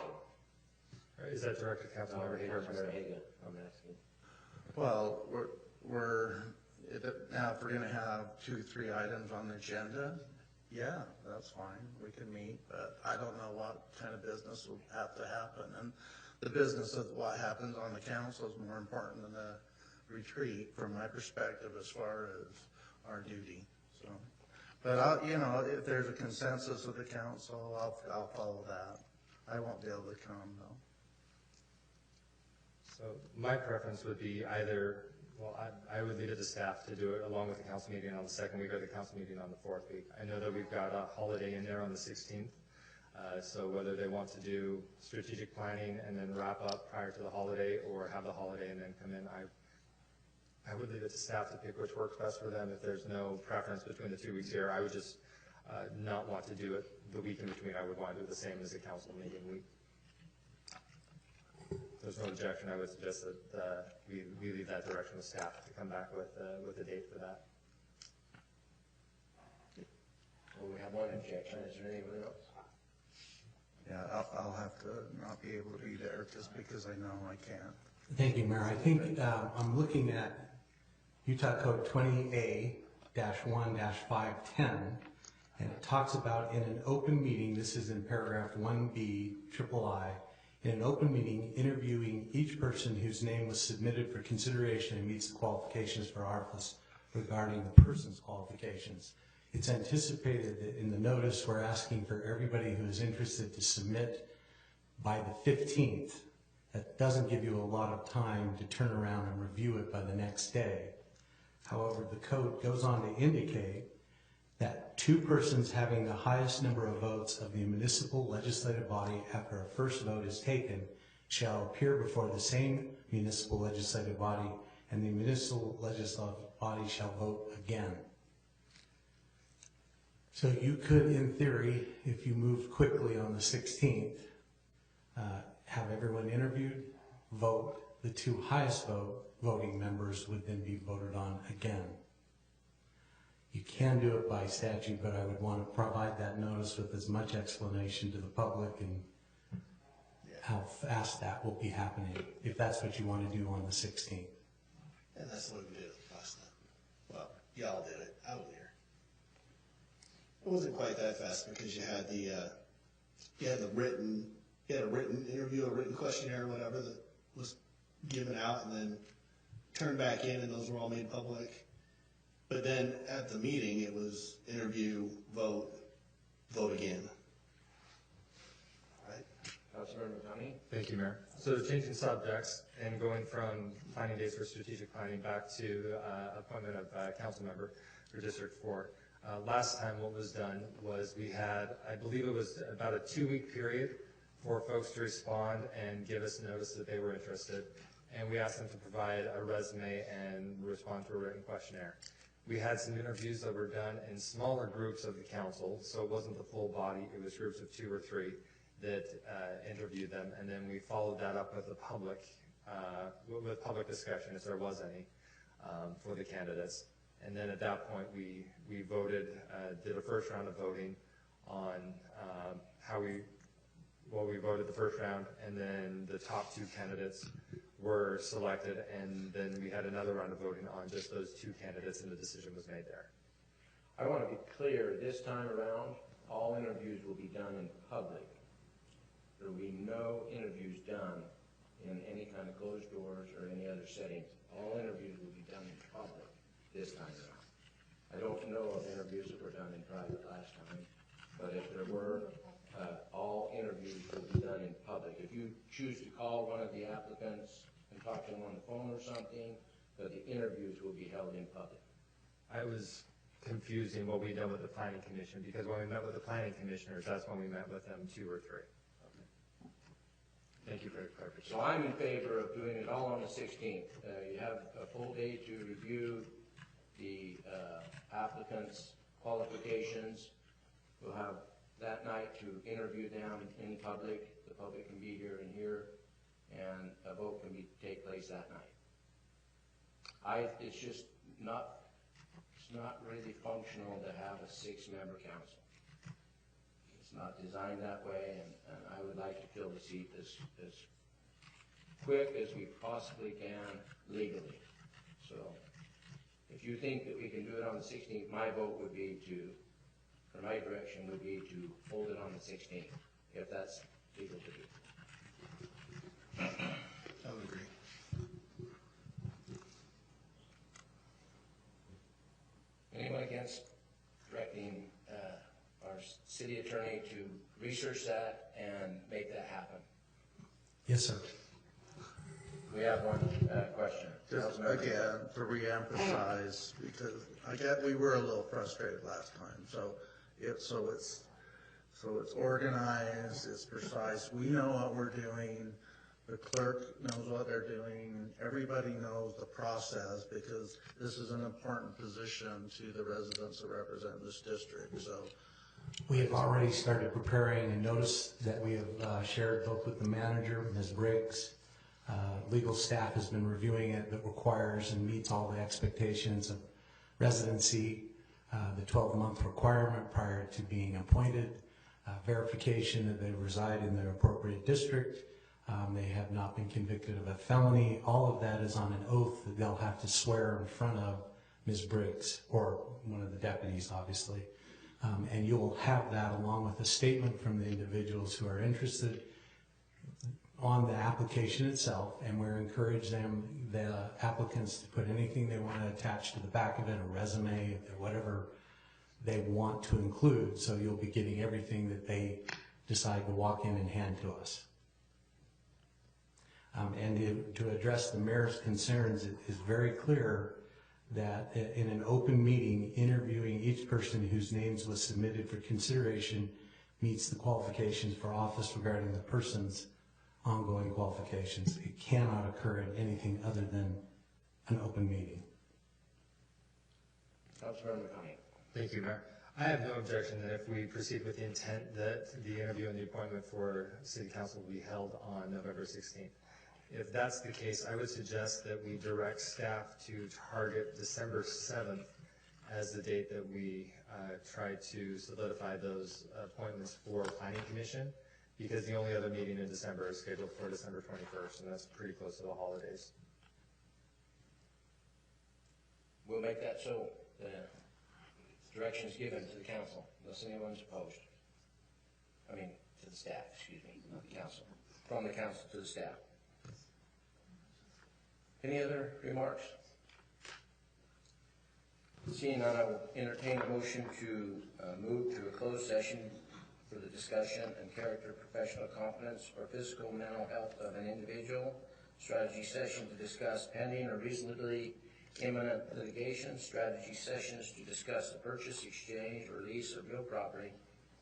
Is that directed to Councilmember Hager? Councilmember Hager, I'm asking. Well, now if we're gonna have 2-3 items on the agenda, yeah, that's fine, we can meet, but I don't know what kind of business will have to happen. And the business of what happens on the council is more important than the retreat from my perspective as far as our duty, so. But if there's a consensus of the council, I'll follow that. I won't be able to come though. So my preference would be either, well, I would leave it to staff to do it along with the council meeting on the second week or the council meeting on the 4th week. I know that we've got a holiday in there on the 16th. So whether they want to do strategic planning and then wrap up prior to the holiday or have the holiday and then come in, I would leave it to staff to pick which works best for them. If there's no preference between the 2 weeks here, I would just not want to do it the week in between. I would want to do the same as the council meeting week. If there's no objection, I would suggest that we leave that direction with staff to come back with a date for that. Well, we have one objection. Is there anyone else? Yeah, I'll have to not be able to be there just because I know I can't. Thank you, Mayor. I think I'm looking at Utah Code 20A-1-510, and it talks about in an open meeting, this is in paragraph 1B, III, in an open meeting, interviewing each person whose name was submitted for consideration and meets the qualifications for office regarding the person's qualifications. It's anticipated that in the notice we're asking for everybody who is interested to submit by the 15th. That doesn't give you a lot of time to turn around and review it by the next day. However, the code goes on to indicate that 2 persons having the highest number of votes of the municipal legislative body after a first vote is taken shall appear before the same municipal legislative body, and the municipal legislative body shall vote again. So you could, in theory, if you moved quickly on the 16th, have everyone interviewed, vote. The 2 highest voting members would then be voted on again. You can do it by statute, but I would want to provide that notice with as much explanation to the public and how fast that will be happening, if that's what you want to do on the 16th. And that's what we did last night. Well, y'all did it. I was here. It wasn't quite that fast because you had a written interview, a written questionnaire, whatever that was given out and then turned back in, and those were all made public. But then at the meeting, it was interview, vote again. Right? Councilmember McConaughey. Thank you, Mayor. So changing subjects and going from planning days for strategic planning back to appointment of council member for District 4. Last time what was done was we had, I believe it was about a 2-week period for folks to respond and give us notice that they were interested. And we asked them to provide a resume and respond to a written questionnaire. We had some interviews that were done in smaller groups of the council, so it wasn't the full body, it was groups of 2 or 3 that interviewed them, and then we followed that up with a public discussion, if there was any, for the candidates. And then at that point, we voted, did a first round of voting on we voted the first round, and then the top 2 candidates were selected, and then we had another round of voting on just those 2 candidates, and the decision was made there. I want to be clear, this time around, all interviews will be done in public. There will be no interviews done in any kind of closed doors or any other settings. All interviews will be done in public this time around. I don't know of interviews that were done in private last time, but if there were, all interviews will be done in public. If you choose to call one of the applicants and talk to them on the phone or something, but the interviews will be held in public. I was confusing what we done with the planning commission, because when we met with the planning commissioners, that's when we met with them 2 or 3. Thank you for the clarification. So I'm in favor of doing it all on the 16th. You have a full day to review the applicants' qualifications. We'll have that night to interview them in public. The public can be here and here, and a vote can take place that night. It's just not really functional to have a 6-member council. It's not designed that way, and I would like to fill the seat as quick as we possibly can legally. So if you think that we can do it on the 16th, my vote would be or my direction would be to hold it on the 16th, if that's legal to do. I would agree. Anyone against directing our city attorney to research that and make that happen? Yes, sir. We have one question. Just again, to reemphasize, because I get we were a little frustrated last time, so it's organized, it's precise, we know what we're doing, the clerk knows what they're doing, everybody knows the process, because this is an important position to the residents that represent this district. So we have already started preparing a notice that we have shared both with the manager, Ms. Briggs. Legal staff has been reviewing it, that requires and meets all the expectations of residency, the 12-month requirement prior to being appointed, verification that they reside in their appropriate district, They have not been convicted of a felony. All of that is on an oath that they'll have to swear in front of Ms. Briggs, or one of the deputies, obviously. And you'll have that along with a statement from the individuals who are interested on the application itself, and we're encouraging the applicants to put anything they want to attach to the back of it, a resume, or whatever they want to include. So you'll be getting everything that they decide to walk in and hand to us. And to address the mayor's concerns, it is very clear that in an open meeting, interviewing each person whose names was submitted for consideration meets the qualifications for office regarding the person's ongoing qualifications. It cannot occur in anything other than an open meeting. Councilmember McConaughey. Thank you, Mayor. I have no objection that if we proceed with the intent that the interview and the appointment for City Council will be held on November 16th. If that's the case, I would suggest that we direct staff to target December 7th as the date that we try to solidify those appointments for Planning Commission, because the only other meeting in December is scheduled for December 21st, and that's pretty close to the holidays. We'll make that so. The directions given to the council, unless anyone's opposed. I mean, to the staff, excuse me, not the council. From the council to the staff. Any other remarks? Seeing none, I will entertain a motion to move to a closed session for the discussion and character, professional competence, or physical mental health of an individual. Strategy session to discuss pending or reasonably imminent litigation. Strategy sessions to discuss the purchase, exchange, or lease of real property,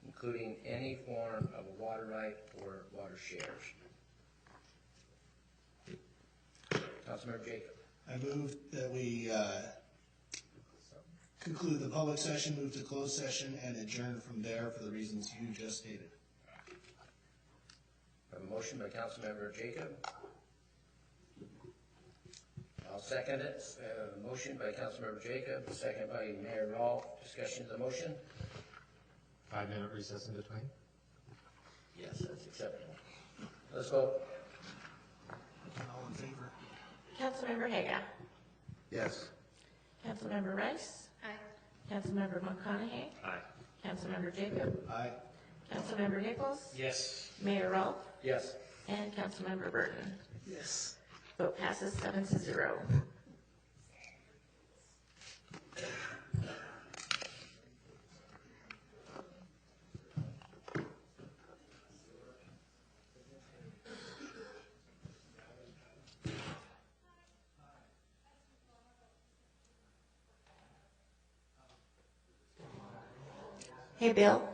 including any form of a water right or water shares. Councilmember Jacob. I move that we conclude the public session, move to closed session, and adjourn from there for the reasons you just stated. I have a motion by Councilmember Jacob. I'll second it. A motion by Councilmember Jacob, a second by Mayor Rolfe. Discussion of the motion? 5-minute recess in between. Yes, that's acceptable. Let's vote. All in favor? Councilmember Haga. Yes. Councilmember Rice. Aye. Councilmember McConaughey. Aye. Councilmember Jacob. Aye. Councilmember Nichols. Yes. Mayor Rolfe. Yes. And Councilmember Burton. Yes. Vote passes 7-0. Hey, Bill.